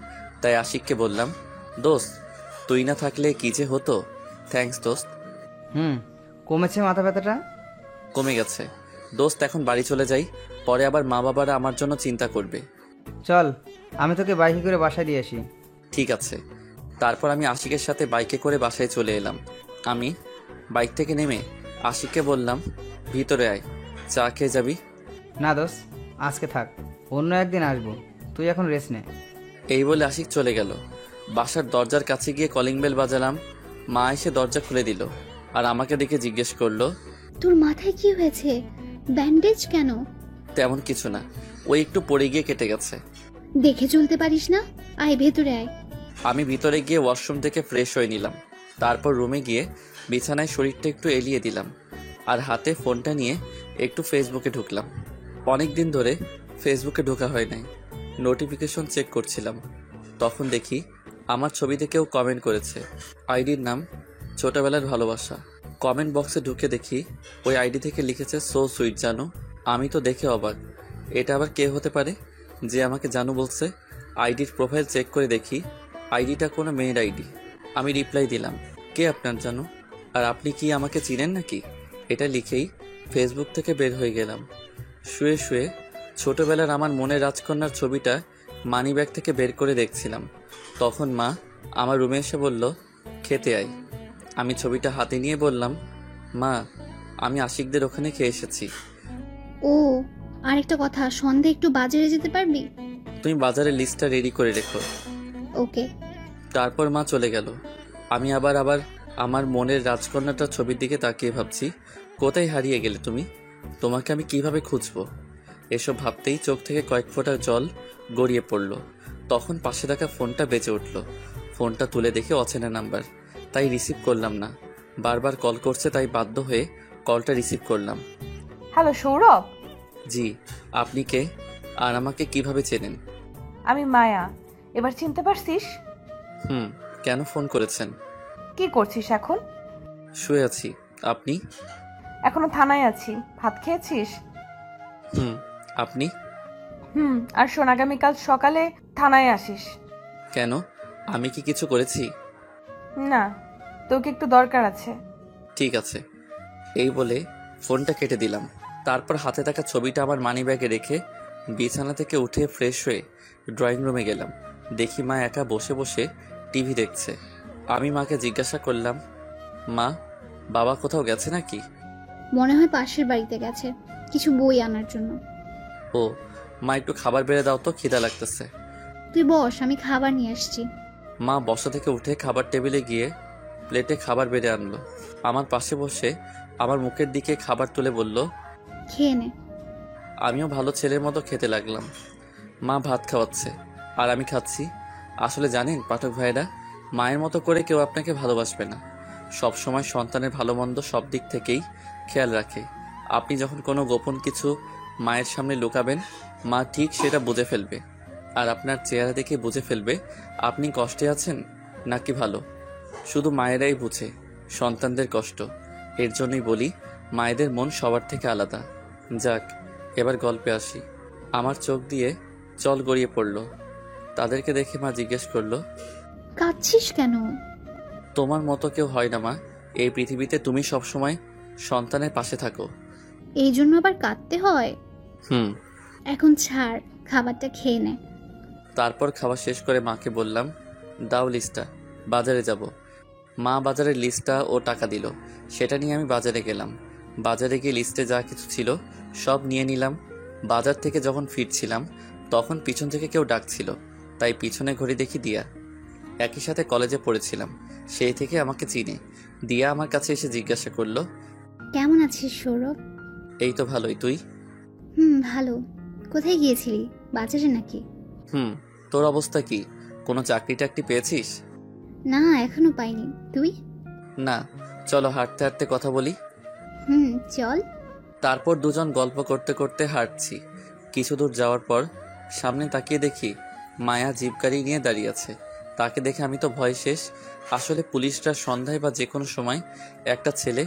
তাই আশিককে বললাম, দোস্ত তুই না থাকলে কি যে হতো। থ্যাঙ্কস দোস্ত। কমেছে মাথা ব্যথাটা? কমে গেছে দোস্ত। এখন বাড়ি চলে যাই, পরে আবার মা বাবারা আমার জন্য চিন্তা করবে। চল, আমি তোকে বাইকে করে বাসায় দিয়ে আসি। ঠিক আছে। তারপর আমি আশিকের সাথে বাইকে করে বাসায় চলে এলাম। আমি বাইক থেকে নেমে আশিককে বললাম, ভিতরে আয়, চা খেয়ে যাবি? না দোস্ত, আজকে থাক, অন্য একদিন আসবো, তুই এখন রেস্ট নে। এই বলে আশিক চলে গেল। বাসার দরজার কাছে গিয়ে কলিং বেল বাজালাম। মা এসে দরজা খুলে দিল আর আমাকে দেখে জিজ্ঞেস করলো, তোর মাথায় কি হয়েছে? ব্যান্ডেজ কেন? তেমন কিছু না, ওই একটু পড়ে গিয়ে কেটে গেছে। দেখে চলতে পারিস না? আয় ভেতরে আয়। আমি ভিতরে গিয়ে ওয়াশরুম থেকে ফ্রেশ হয়ে নিলাম। তারপর রুমে গিয়ে বিছানায় শরীরটা একটু এলিয়ে দিলাম আর হাতে ফোনটা নিয়ে একটু ফেসবুকে ঢুকলাম। অনেক দিন ধরে ফেসবুকে ঢোকা হয় নাই। নোটিফিকেশন চেক করছিলাম, তখন দেখি আমার ছবিতে কেউ কমেন্ট করেছে। আইডির নাম ছোটবেলার ভালোবাসা। কমেন্ট বক্সে ঢুকে দেখি ওই আইডি থেকে লিখেছে, সো সুইট জানু। আমি তো দেখে অবাক, এটা আবার কে হতে পারে যে আমাকে জানু বলছে। আইডির প্রোফাইল চেক করে দেখি আইডিটা কোনো মেয়ের আইডি। আমি রিপ্লাই দিলাম, কে আপনার জানো? আর আপনি কি আমাকে চিনেন নাকি? এটা লিখেই ফেসবুক থেকে বের হয়ে গেলাম। শুয়ে শুয়ে ছোটবেলার আমার মনের রাজকন্যার ছবিটা মানিব্যাগ থেকে বের করে দেখছিলাম। তখন মা আমার রুমে এসে বলল, খেতে আয়। আমি ছবিটা হাতে নিয়ে বললাম, মা আমি আশিকদের ওখানে খেয়ে এসেছি। ও, আরেকটা কথা, সন্ধে একটু বাজারে যেতে পারবি? তুমি বাজারের লিস্টটা রেডি করে রেখো। ওকে। তারপর মা চলে গেল। আমি আবার আমার মনের রাজকন্যাটার ছবির দিকে তাকিয়ে ভাবছি, কোথায় হারিয়ে গেলে তুমি? তোমাকে আমি কিভাবে খুঁজবো? এসব ভাবতেই চোখ থেকে কয়েক ফোঁটা জল গড়িয়ে পড়ল। তখন পাশে থাকা ফোনটা বেজে উঠল। ফোনটা তুলে দেখে অচেনা নাম্বার, তাই রিসিভ করলাম না। বারবার কল করছে, তাই বাধ্য হয়ে কলটা রিসিভ করলাম। হ্যালো সৌরভ, জি, আপনি কে? আর আমাকে কিভাবে চেনেন? আমি মায়া। এবার চিনতে পারছিস? কেন ফোন করেছেন? কি করছিস এখন? শুয়ে আছি। আপনি? এখনো থানায় আছি। ভাত খেয়েছিস? আপনি? আর শোন, আগামীকাল সকালে থানায় আসিস। কেন? আমি কি কিছু করেছি? না, তোকে একটু দরকার আছে। ঠিক আছে। এই বলে ফোনটা কেটে দিলাম। তারপর হাতে থাকা ছবিটা আমার মানিব্যাগে রেখে বিছানা থেকে উঠে ফ্রেশ হয়ে ড্রয়িং রুমে গেলাম। দেখি মা একা বসে বসে টিভি দেখছে। আমি মাকে জিজ্ঞাসা করলাম, মা বাবা কোথাও গেছে নাকি? মনে হয় পাশের বাড়িতে গেছে কিছু বই আনার জন্য। ও, মা একটু খাবার বেড়ে দাও তো, খিদা লাগতেছে। তুই বস, আমি খাবার নিয়ে আসছি। মা বসা থেকে উঠে খাবার টেবিলে গিয়ে প্লেটে খাবার বেড়ে আনলো। আমার পাশে বসে আমার মুখের দিকে খাবার তুলে বলল, খেয়ে নে। আমিও ভালো ছেলের মতো খেতে লাগলাম। মা ভাত খাওয়াচ্ছে আর আমি খাচ্ছি। আসলে জানেন পাঠক ভাইরা, মায়ের মতো করে কেউ আপনাকে ভালোবাসবে না। সব সময় সন্তানের ভালো মন্দ সব দিক থেকেই খেয়াল রাখে। আপনি যখন কোনো গোপন কিছু মায়ের সামনে লুকাবেন, মা ঠিক সেটা বুঝে ফেলবে। আর আপনার চেহারা দেখে বুঝে ফেলবে আপনি কষ্টে আছেন নাকি ভালো। শুধু মায়েরাই বুঝে সন্তানদের কষ্ট। এর জন্যই বলি, মায়েদের মন সবার থেকে আলাদা। যাক, এবার গল্পে আসি। আমার চোখ দিয়ে জল গড়িয়ে পড়ল। তাদেরকে দেখে মা জিজ্ঞেস করলো, কাঁদছিস কেন? তোমার মতো কেউ হয় না মা। এই পৃথিবীতে তুমি সবসময় সন্তানের পাশে থাকো। এই জন্য আবার কাঁদতে হয়? হুম। এখন ছাড়, খাবারটা খেয়ে নে। তারপর খাওয়া শেষ করে মাকে বললাম, দাও লিস্টটা, বাজারে যাব। মা বাজারের লিস্টটা ও টাকা দিল। সেটা নিয়ে আমি বাজারে গেলাম। বাজারে গিয়ে লিস্টে যা কিছু ছিল সব নিয়ে নিলাম। বাজার থেকে যখন ফিরছিলাম তখন পিছন থেকে কেউ ডাকছিল, তাই পিছনে ঘুরে দেখি দিয়া। একই সাথে কলেজে পড়েছিলাম, সেই থেকে আমাকে চিনে। দিয়া আমার কাছে এসে জিজ্ঞাসা করলো, কেমন আছিস সৌরভ? এই তো ভালোই, তুই? ভালো। কোথায় গিয়েছিলি, বাজারে নাকি? তোর অবস্থা কি? কোনো চাকরি টাকরি পেয়েছিস? না, এখনো পাইনি। তুই? না, চলো হাঁটতে হাঁটতে কথা বলি। চল। তারপর দুজন গল্প করতে করতে হাঁটছি। কিছু দূর যাওয়ার পর সামনে তাকিয়ে দেখি মায়া জিপ গাড়ি নিয়ে দাঁড়িয়ে আছে। তাকে দেখে আমি তো ভয় শেষ। আসলে পুলিশরা সন্ধ্যায় বা যে কোনো সময় একটা ছেলে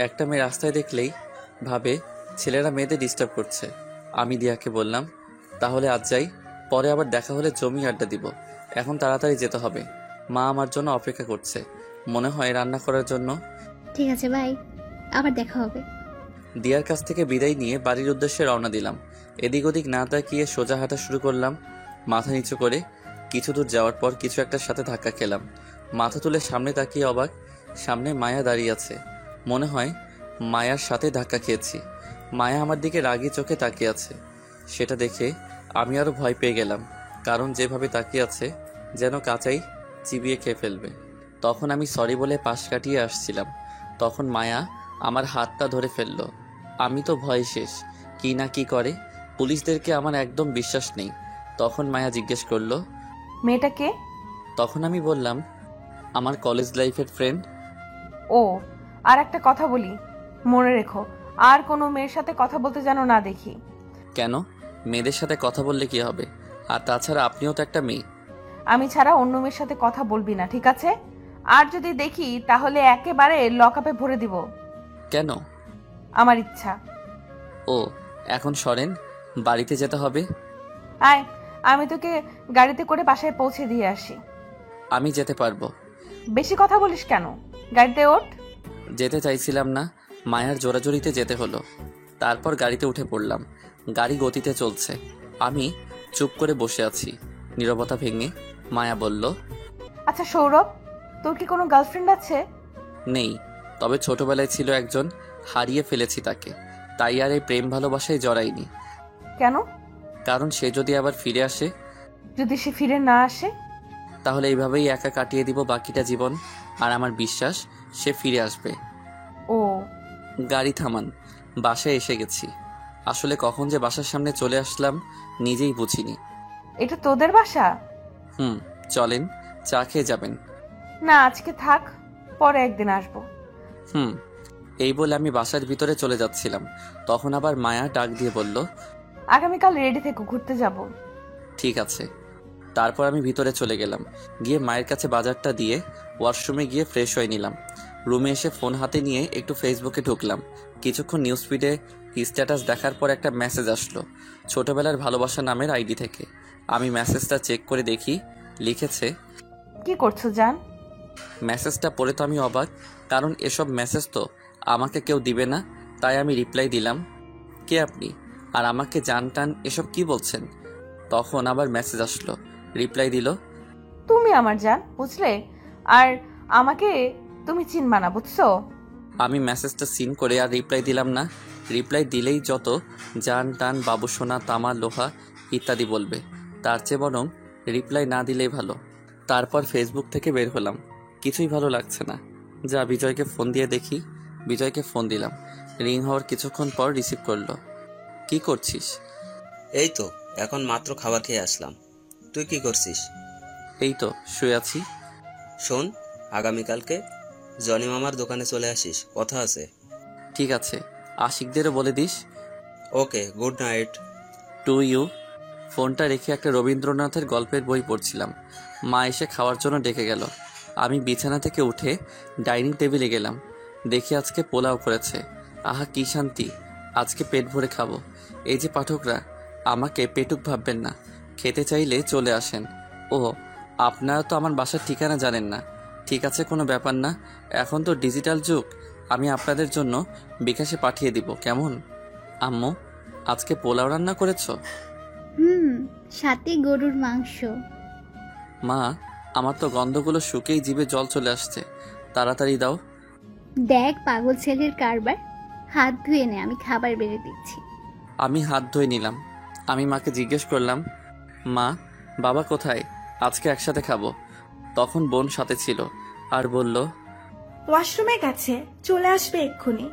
একটা মেয়ে রাস্তায় দেখলেই ভাবে ছেলেরা মেয়েদের ডিস্টার্ব করছে। আমি দিয়াকে বললাম, তাহলে আজ যাই, পরে আবার দেখা হলে জমি আড্ডা দিব। এখন তাড়াতাড়ি যেতে হবে, মা আমার জন্য অপেক্ষা করছে, মনে হয় রান্না করার জন্য। ঠিক আছে, বাই, আবার দেখা হবে। দিয়ার কাছ থেকে বিদায় নিয়ে বাড়ির উদ্দেশ্যে রওনা দিলাম। এদিক ওদিক না তাকিয়ে সোজা হাঁটা শুরু করলাম, মাথা নিচু করে। কিছু দূর যাওয়ার পর কিছু একটার সাথে ধাক্কা খেলাম। মাথা তুলে সামনে তাকিয়ে অবাক, সামনে মায়া দাঁড়িয়ে আছে। মনে হয় মায়ার সাথে ধাক্কা খেয়েছি। মায়া আমার দিকে রাগী চোখে তাকিয়ে আছে। সেটা দেখে আমি আরো ভয় পেয়ে গেলাম, কারণ যেভাবে তাকিয়ে আছে যেন কাঁচাই চিবিয়ে খেয়ে ফেলবে। তখন আমি সরি বলে পাশ কাটিয়ে আসছিলাম, তখন মায়া আমার হাতটা ধরে ফেলল। আমি তো ভয় শেষ, কি না কি করে। পুলিশদেরকে আমার একদম বিশ্বাস নেই। তখন মায়া জিজ্ঞেস করলো, মেয়েটা কে? তখন আমি বললাম, আমার কলেজ লাইফের ফ্রেন্ড। ও, আর একটা কথা বলি, মনে রেখো, আর কোনো মেয়ের সাথে কথা বলতে যেন না দেখি। কেন? মেয়েদের সাথে কথা বললে কি হবে? আর তাছাড়া আপনিও তো একটা মেয়ে। আমি ছাড়া অন্য মেয়ের সাথে কথা বলবি না, ঠিক আছে? আর যদি দেখি তাহলে একেবারে লকআপে ভরে দিব। কেন? আমার ইচ্ছা। ও, এখন সরেন, বাড়িতে যেতে হবে। আয়, আমি তোকে গাড়িতে করে বাসায় পৌঁছে দিয়ে আসি। আমি যেতে পারবো। বেশি কথা বলিস কেন? গাড়িতে ওঠ। যেতে চাইছিলাম না, মায়ার জোরাজোরিতে যেতে হলো। তারপর গাড়িতে উঠে পড়লাম। গাড়ি গতিতে চলছে, আমি চুপ করে বসে আছি। নীরবতা ভেঙে মায়া বলল, আচ্ছা সৌরভ, তোর কি কোনো গার্লফ্রেন্ড আছে? নেই, তবে ছোটবেলায় ছিল একজন, হারিয়ে ফেলেছি তাকে। তাই আর এই প্রেম ভালোবাসায় জড়াইনি। কেন? কারণ সে যদি আবার ফিরে আসে, যদি সে ফিরে না আসে? তাহলে এইভাবেই একা কাটিয়ে দিব বাকিটা জীবন। আর আমার বিশ্বাস সে ফিরে আসবে। ও, গাড়ি থামান, বাসায় এসে গেছি। আসলে কখন যে বাসার সামনে চলে আসলাম নিজেই বুঝিনি। এটা তোদের বাসা? চলেন, চা খেয়ে যাবেন। না, আজকে থাক, পরে একদিন আসবো। এই বলে আমি বাসার ভিতরে চলে যাচ্ছিলাম, তখন আবার মায়া ডাক দিয়ে বলল, আগামীকাল রেডি থেকো, ঘুরতে যাব। ঠিক আছে। তারপর আমি ভিতরে চলে গেলাম, গিয়ে মায়ের কাছে বাজারটা দিয়ে ওয়াশরুমে গিয়ে ফ্রেশ হয়ে নিলাম। রুমে এসে ফোন হাতে নিয়ে একটু ফেসবুকে ঢুকলাম। কিছুক্ষণ নিউজ ফিডে স্ট্যাটাস দেখার পর একটা মেসেজ আসলো ছোটবেলার ভালোবাসা নামের আইডি থেকে। আমি মেসেজটা চেক করে দেখি, লিখেছে, কি করছো জান? মেসেজটা পড়ে তো আমি অবাক, কারণ এসব মেসেজ তো আমাকে কেউ দিবে না। তাই আমি রিপ্লাই দিলাম, কে আপনি, আর আমাকে জান টান এসব কি বলছেন? তখন আবার মেসেজ আসলো, রিপ্লাই দিল, তুমি আমার জান, বুঝলে? আর আমাকে তুমি চিনবা না, বুঝছো? আমি মেসেজটা সিন করে আর রিপ্লাই দিলাম না। রিপ্লাই দিলেই যত জান টান বাবু সোনা তামা লোহা ইত্যাদি বলবে, তার চেয়ে বরং রিপ্লাই না দিলেই ভালো। তারপর ফেসবুক থেকে বের হলাম, কিছুই ভালো লাগছে না। যা বিজয়কে ফোন দিয়ে দেখি। বিজয়কে ফোন দিলাম, রিং হওয়ার কিছুক্ষণ পর রিসিভ করলো। কি করছিস? এই তো এখন মাত্র খাবার খেয়ে আসলাম। তুই কি করছিস? এই তো শুয়ে আছি। শোন, আগামীকালকে জনি মামার দোকানে চলে আসিস, কথা আছে। ঠিক আছে, আশিকদেরও বলে দিস। Okay, good night. To you. ফোনটা রেখে একটা রবীন্দ্রনাথের গল্পের বই পড়ছিলাম। মা এসে খাওয়ার জন্য ডেকে গেল। আমি বিছানা থেকে উঠে ডাইনিং টেবিলে গেলাম, দেখি আজকে পোলাও করেছে। আহা কি শান্তি, আজকে পেট ভরে খাবো। এই যে পাঠকরা, আমাকে পেটুক ভাববেন না, খেতে চাইলে চলে আসেন। ও, আপনারা তো আমার বাসার ঠিকানা জানেন না। ঠিক আছে, কোনো ব্যাপার না, এখন তো ডিজিটাল যুগ, আমি আপনাদের জন্য বিকাশে পাঠিয়ে দিব, কেমন? আম্মু, আজকে পোলাও রান্না করেছো? সাথে গরুর মাংস। মা, আমার তো গন্ধগুলো শুকেই জিভে জল চলে আসছে, তাড়াতাড়ি দাও। দেখ পাগল ছেলের কারবার, হাত ধুয়ে নে, আমি খাবার বেড়ে দিচ্ছি। আমি হাত ধুয়ে নিলাম। আমি মাকে জিজ্ঞেস করলাম, মা, বাবা কোথায়? আজকে একসাথে খাবো। তখন বোন সাথে ছিল আর বলল, ওয়াশরুমে গেছে, চলে আসবে এক্ষুনি।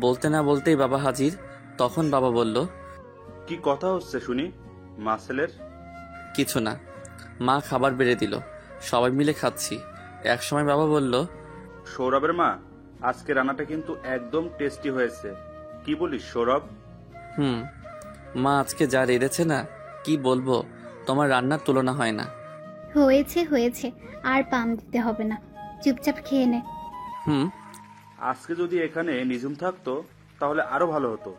বলতে না বলতেই বাবা হাজির। তখন বাবা বলল, কি কথা হচ্ছে শুনি মাসেলের? কিছু না। মা খাবার বেড়ে দিল, সবাই মিলে খাচ্ছি। একসময় বাবা বলল, সৌরভের মা, আজকে রান্নাটা কিন্তু একদম টেস্টি হয়েছে। কি বলিস সৌরভ? মা আজকে যা রেঁধেছে না, কি বলবো, তোমার রান্নার তুলনা হয় না। হয়েছে হয়েছে, আর পাম দিতে হবে না, চুপচাপ খেয়ে নে। আজকে যদি এখানে নিঝুম থাকতো তাহলে আরো ভালো হতো।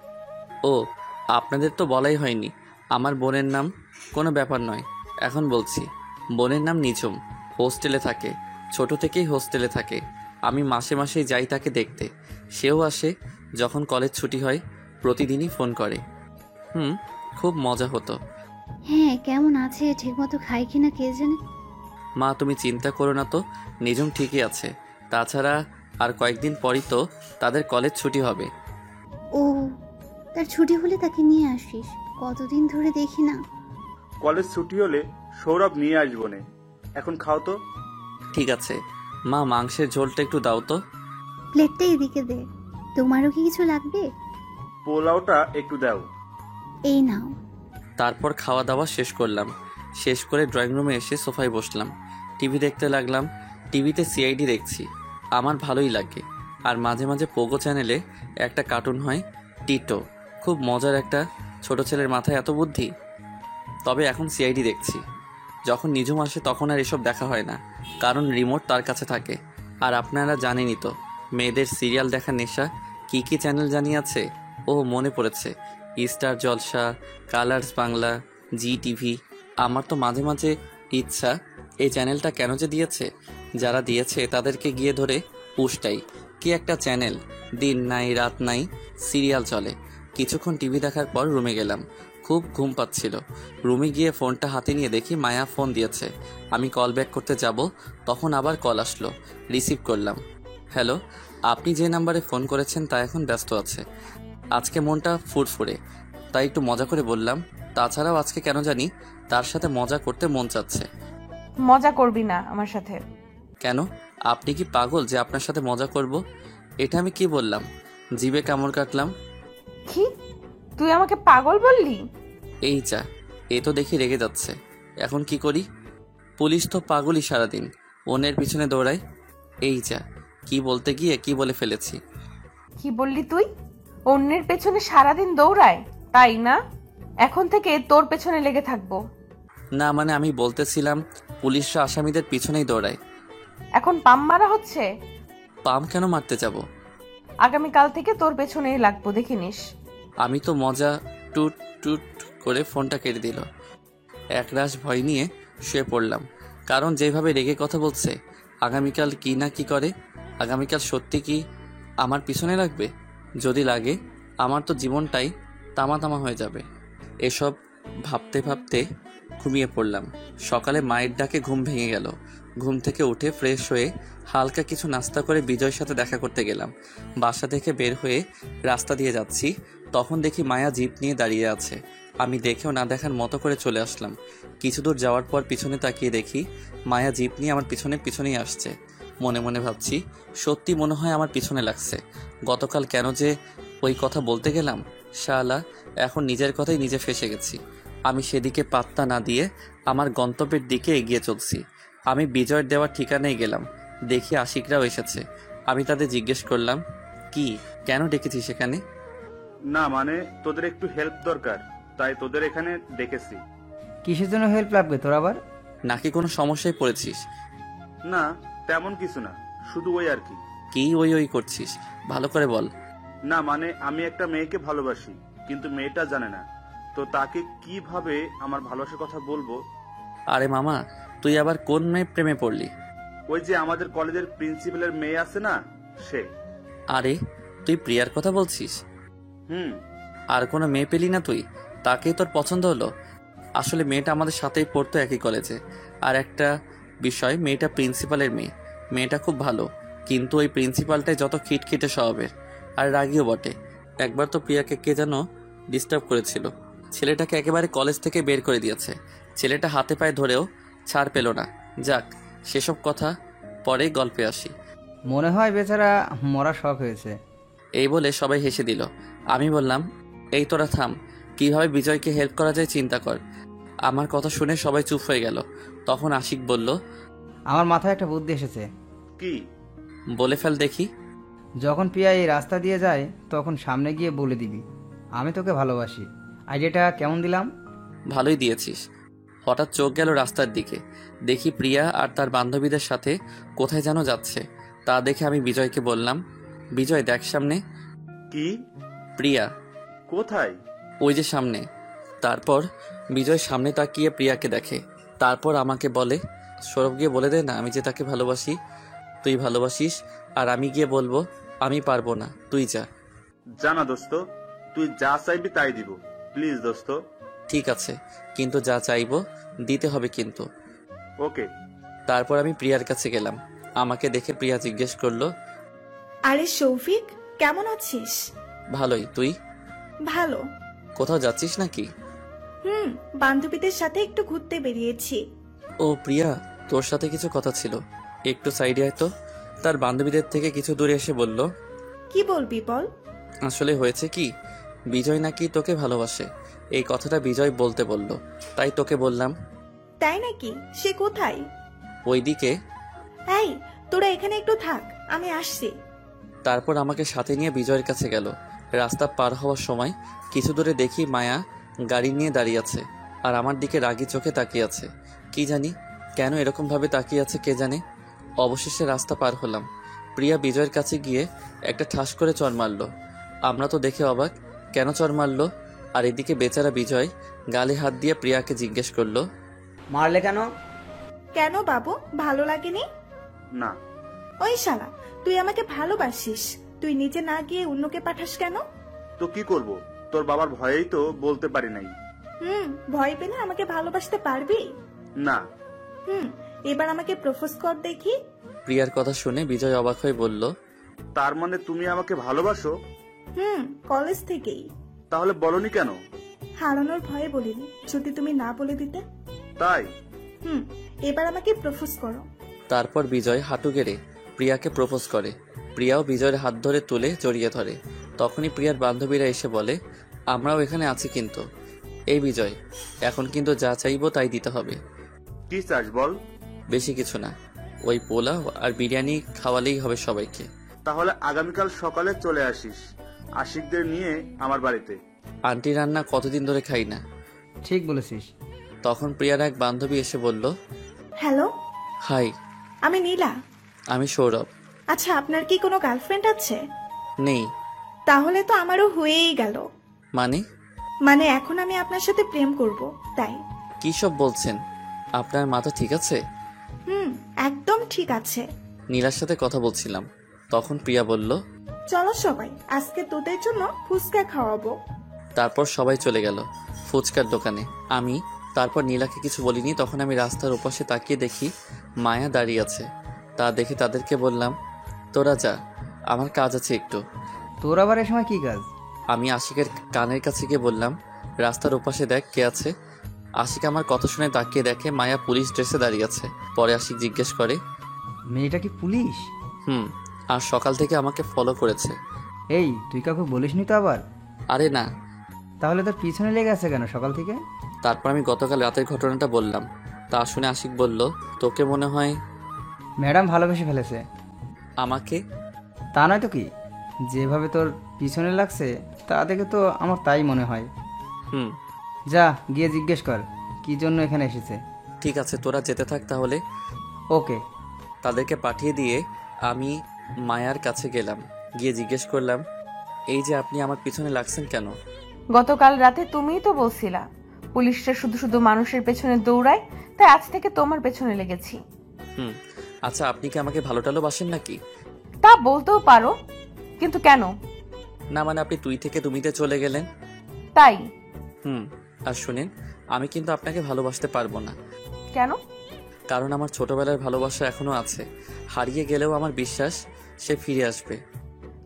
ও, আপনাদের তো বলাই হয়নি আমার বোনের নাম। কোনো ব্যাপার নয়, এখন বলছি। বোনের নাম নিঝুম, হোস্টেলে থাকে, ছোট থেকেই হোস্টেলে থাকে। আমি মাসে মাসেই যাই তাকে দেখতে, সেও আসে যখন কলেজ ছুটি হয়। প্রতিদিনই ফোন করে। খুব মজা হতো। হ্যাঁ, কেমন আছে, ঠিকমতো খায় কিনা কে জানে। মা তুমি চিন্তা করো না তো, নিঝুম ঠিকই আছে। তাছাড়া আর কয়েকদিন পরই তো তাদের কলেজ ছুটি হবে। ও, তার ছুটি হলে তাকে নিয়ে আসিস, কতদিন ধরে দেখি না। কলেজ ছুটি হলে সৌরভ নিয়ে আসবো নে, এখন খাও তো। ঠিক আছে মা, মাংসের ঝোলটা একটু দাও তো। প্লেটটা এদিকে দে, তোমারও কি কিছু লাগবে? পোলাওটা একটু দাও। এই নাও। তারপর খাওয়া দাওয়া শেষ করলাম। শেষ করে ড্রয়িং রুমে এসে সোফায় বসলাম, টিভি দেখতে লাগলাম। টিভিতে সিআইডি দেখছি, আমার ভালোই লাগে। আর মাঝে মাঝে পোগো চ্যানেলে একটা কার্টুন হয়, টিটো, খুব মজার একটা। ছোট ছেলের মাথায় এত বুদ্ধি। তবে এখন সিআইডি দেখছি। যখন নিঝুম আসে তখন আর এসব দেখা হয় না, কারণ রিমোট তার কাছে থাকে। আর আপনারা জানেনই তো, মেয়েদের সিরিয়াল দেখা নেশা। কি কি চ্যানেল জানি আছে, ও মনে পড়েছে, স্টার জলসা, কালার্স বাংলা, জি টিভি। আমার তো মাঝে মাঝে ইচ্ছা এই চ্যানেলটা কেন যে দিয়েছে, যারা দিয়েছে তাদেরকে গিয়ে ধরে পুষটাই। কি একটা চ্যানেল, দিন নাই রাত নাই সিরিয়াল চলে। কিছুক্ষণ টিভি দেখার পর রুমে গেলাম, খুব ঘুম পাচ্ছিল। রুমে গিয়ে ফোনটা হাতে নিয়ে দেখি মায়া ফোন দিয়েছে। আমি কল ব্যাক করতে যাব, তখন আবার কল আসলো। রিসিভ করলাম। হ্যালো, আপনি যে নাম্বারে ফোন করেছেন তা এখন ব্যস্ত আছে। আজকে মনটা ফুরফুরে, তাই একটু মজা করে বললাম। তাছাড়াও আজকে কেন জানি তার সাথে মজা করতে মন চাচ্ছে। মজা করবি না আমার সাথে। কেন, আপনি কি পাগল যে আপনার সাথে মজা করব? এটা আমি কি বললাম? জিভে কামড় কাটলাম। কি, তুই আমাকে পাগল বললি? এই যা, এ তো দেখি রেগে যাচ্ছে। এখন কি করি? পুলিশ তো পাগলই, সারাদিন অন্যের পিছনে দৌড়ায়। এই যা, কি বলতে গিয়ে কি বলে ফেলেছি। কি বললি তুই? অন্যের পেছনে সারাদিন দৌড়ায়, তাই না? এখন থেকে তোর পেছনে লেগে থাকবো। না মানে আমি বলতেছিলাম পুলিশরা আসামিদের পিছনেই দৌড়ায়। এখন পাম মারা হচ্ছে। পাম কেন মারতে যাব? আগামীকাল থেকে তোর পেছনেই লাগবো, দেখে নিস। আমি তো মজা টুট টুট করে ফোনটা কেটে দিল। একরাশ ভয় নিয়ে শুয়ে পড়লাম, কারণ যেভাবে রেগে কথা বলছে, আগামীকাল কি না কি করে। আগামীকাল সত্যি কি আমার পিছনে লাগবে? যদি লাগে আমার তো জীবনটাই তামা তামা হয়ে যাবে। এসব ভাবতে ভাবতে ঘুমিয়ে পড়লাম। সকালে মায়ের ডাকে ঘুম ভেঙে গেল। ঘুম থেকে উঠে ফ্রেশ হয়ে হালকা কিছু নাস্তা করে বিজয়ের সাথে দেখা করতে গেলাম। বাসা থেকে বের হয়ে রাস্তা দিয়ে যাচ্ছি, তখন দেখি মায়া জিপ নিয়ে দাঁড়িয়ে আছে। আমি দেখেও না দেখার মতো করে চলে আসলাম। কিছু দূর যাওয়ার পর পিছনে তাকিয়ে দেখি মায়া জিপ নিয়ে আমার পিছনেই আসছে। মনে মনে ভাবছি, সত্যি মনে হয় আমার পিছনে লাগছে। গতকাল কেন যে ওই কথা বলতে গেলাম, শালা এখন নিজের কথাই নিজে ফেঁসে গেছি। আমি সেদিকে পাত্তা না দিয়ে আমার গন্তব্যের দিকে এগিয়ে চলছি। আমি বিজয়ের দেওয়ার ঠিকানায় গেলাম, দেখি আশিকরাও এসেছে। আমি তাদের জিজ্ঞেস করলাম, কি কেন ডেকেছিস সেখানে? না মানে তোদের একটু হেল্প দরকার, তাই তোদের এখানে ডেকেছি। কিসের জন্য হেল্প লাগবে তোর আবার? নাকি কোনো সমস্যায় পড়েছিস? না তেমন কিছু না, শুধু ওই আর কি। কি ওই করছিস, ভালো করে বল। না মানে আমি একটা মেয়েকে ভালোবাসি, কিন্তু মেয়েটা জানে না, তো তাকে কিভাবে আমার ভালোবাসার কথা বলবো। আরে মামা, তুই আবার কোন মেয়ে প্রেমে পড়লি? ওই যে আমাদের কলেজের প্রিন্সিপালের মেয়ে আছে না, সে। আরে তুই প্রিয়ার কথা বলছিস? হুম। আর কোনো মেয়ে পেলি না তুই? তাকেই তোর পছন্দ হলো? আসলে মেয়েটা আমাদের সাথেই পড়তো একই কলেজে। আর একটা বিষয়, মেয়েটা প্রিন্সিপালের মেয়ে। মেয়েটা খুব ভালো, কিন্তু ওই প্রিন্সিপালটাই যত খিটখিটে স্বভাবের, আর রাগীও বটে। একবার তো প্রিয়াকে কে যেন ডিস্টার্ব করেছিল। ছেলেটাকে একেবারে কলেজ থেকে বের করে দিয়েছে। ছেলেটা হাতে পায়ে ধরেও ছাড় পেল না। যাক, সেসব কথা পরে গল্পে আসি। মনে হয় বেচারা মরা শখ হয়েছে। এই বলে সবাই হেসে দিল। আমি বললাম, এই তোরা থাম, কিভাবে বিজয়কে হেল্প করা যায় চিন্তা কর। আমার কথা শুনে সবাই চুপ হয়ে গেল। তখন আশিক বলল, আমার মাথায় একটা বুদ্ধি এসেছে। কি? বলে ফেল দেখি। যখন প্রিয়া এই রাস্তা দিয়ে যায় তখন সামনে গিয়ে বলে দিবি, আমি তোকে ভালোবাসি। আইডিয়াটা কেমন দিলাম? ভালোই দিয়েছিস। হঠাৎ চোখ গেল রাস্তার দিকে, দেখি প্রিয়া আর তার বান্ধবীদের সাথে কোথায় যেন যাচ্ছে। তা দেখে আমি বিজয়কে বললাম, বিজয় দেখ সামনে। কি? প্রিয়া। কোথায়? ওই যে সামনে। তারপর বিজয় সামনে তাকিয়ে প্রিয়াকে দেখে, তারপর আমাকে বলে, সৌরভ গিয়ে বলে দে না আমি যে তাকে ভালোবাসি। তুই ভালোবাসিস আর আমি গিয়ে বলবো আমি পারবো না, তুই যা। জানা দোস্ত, তুই যা চাইবি তাই দিব, প্লিজ দোস্ত। ঠিক আছে, কিন্তু যা চাইবো দিতে হবে কিন্তু। ওকে। তারপর আমি প্রিয়ার কাছে গেলাম। আমাকে দেখে প্রিয়া জিজ্ঞেস করলো, আরে শৌফিক, কেমন আছিস? ভালোই, তুই? ভালো। কোথাও যাচ্ছিস নাকি? বান্ধবীদের সাথে একটু ঘুরতে বেরিয়েছি। ও প্রিয়া, তোর সাথে কিছু কথা ছিল, একটু সাইডে আয় তো। তার বান্ধবীদের থেকে কিছু দূরে এসে বলল, কি বলবি বল। আসলে হয়েছে কি, বিজয় নাকি তোকে ভালোবাসে। এই কথাটা বিজয় বলতে বলল, তাই তোকে বললাম। তাই নাকি? সে কোথায়? ওইদিকে। এই, তোরা এখানে একটু থাক, আমি আসছি। তারপর আমাকে সাথে নিয়ে বিজয়ের কাছে গেল। রাস্তা পার হওয়ার সময় কিছু দূরে দেখি মায়া গাড়ি নিয়ে দাঁড়িয়ে আছে, আর আমার দিকে রাগী চোখে তাকিয়ে আছে। কি জানি কেন এরকম ভাবে তাকিয়ে আছে, কে জানে। অবশেষে রাস্তা পার হলাম। প্রিয়া বিজয়ের কাছে গিয়ে একটা ঠাস করে চড় মারলো। আমরা তো দেখে অবাক, কেন চড় মারলো। আর এদিকে বেচারা বিজয় গালে হাত দিয়ে প্রিয়াকে জিজ্ঞেস করলো, মারলে কেন? কেন বাবু, ভালো লাগেনি? না। ওই শালা, তুই আমাকে ভালোবাসিস, তুই নিজে না গিয়ে অন্যকে পাঠাস কেন? তো কি করব, তোর বাবার ভয়েই তো বলতে পারি নাই। ভয় পেলে আমাকে ভালোবাসতে পারবি? না। এবার আমাকে প্রপোজ কর দেখি। প্রিয়ার কথা শুনে বিজয় অবাক হয়ে বলল, তার মানে তুমি আমাকে ভালোবাসো? কলেজ থেকেই। তাহলে বলনি কেন? হারানোর ভয়ে বলিনি, যদি তুমি না বলে দিতে। তাই? এবার আমাকে প্রপোজ করো। তারপর বিজয় হাঁটু গেড়ে প্রিয়াকে প্রপোজ করে। প্রিয়াও বিজয়ের হাত ধরে তুলে জড়িয়ে ধরে। তখনই প্রিয়ার বান্ধবীরা এসে বলে, আমরাও এখানে আছি কিন্তু। এই বিজয়, এখন কিন্তু যা চাইবো তাই দিতে হবে। কি চাস বল? বেশি কিছু না, ওই পোলাও আর বিরিয়ানি খাওয়ালেই হবে সবাইকে। তাহলে আগামীকাল সকালে চলে আসিস আশিকদের নিয়ে আমার বাড়িতে। আন্টি রান্না কতদিন ধরে খাই না। ঠিক বলেছিস। তখন প্রিয়ার এক বান্ধবী এসে বলল, হ্যালো, হাই, আমি নীলা। আমি সৌরভ। আচ্ছা, আপনার কি কোনো গার্লফ্রেন্ড আছে? নেই। তাহলে তো আমারও হয়েই গেল। মানে এখন আমি আপনার সাথে প্রেম করব, তাই। কি সব বলছেন? আপনার মাথা ঠিক আছে? একদম ঠিক আছে। নীলার সাথে কথা বলছিলাম। তখন প্রিয়া বলল, চলো সবাই, আজকে তোদের জন্য ফুচকা খাওয়াবো। তারপর সবাই চলে গেল ফুচকার দোকানে। আমি তারপর নীলাকে কিছু বলিনি। তখন আমি রাস্তার ওপাশে তাকিয়ে দেখি মায়া দাঁড়িয়ে আছে। তা দেখে তাদেরকে বললাম, তোরা যা, আমার কাজ আছে একটু। তোর আবার এ সময় কি কাজ? আমি আশিকের কানের কাছে গিয়ে বললাম, রাস্তার ওপাশে দেখ কে আছে। আশিক আমার কথা শুনে তাকিয়ে দেখে মায়া পুলিশ ড্রেসে দাঁড়িয়ে আছে। পরে আশিক জিজ্ঞেস করে, মেয়েটা কি পুলিশ? আর সকাল থেকে আমাকে ফলো করেছে। এই, তুই কাউকে বলিসনি তো আবার? আরে না। তাহলে তোর পিছনে লেগে আছে কেন সকাল থেকে? তারপর আমি গতকাল রাতের ঘটনাটা বললাম। তা শুনে আশিক বলল, তোকে মনে হয় ম্যাডাম ভালোবেসে ফেলেছে। আমাকে? তা নয় তো কি, যেভাবে তোর পিছনে লাগছে তা দেখে তো আমার তাই মনে হয়। যা গিয়ে জিজ্ঞেস কর কি জন্য এখানে এসেছে। ঠিক আছে, তোরা যেতে থাক তাহলে। ওকে। তাদেরকে পাঠিয়ে দিয়ে আমি মায়ার কাছে গেলাম। গিয়ে জিজ্ঞেস করলাম, এই যে আপনি আমার পিছনে লাগছেন কেন? গতকাল রাতে তুমিই তো বলছিলা পুলিশরা শুধু শুধু মানুষের পেছনে দৌড়ায়, তাই আজ থেকে তোমার পেছনে লেগেছি। আচ্ছা, আপনি কি আমাকে ভালো টালোবাসেন নাকি? তা বলতেও পারো, কিন্তু কেন? না মানে আপনি তুই থেকে তুমিতে চলে গেলেন তাই। আর শুনেন, আমি কিন্তু আপনাকে ভালোবাসতে পারবো না। কেন? কারণ আমার ছোটবেলার ভালোবাসা এখনো আছে। হারিয়ে গেলেও আমার বিশ্বাস সে ফিরে আসবে।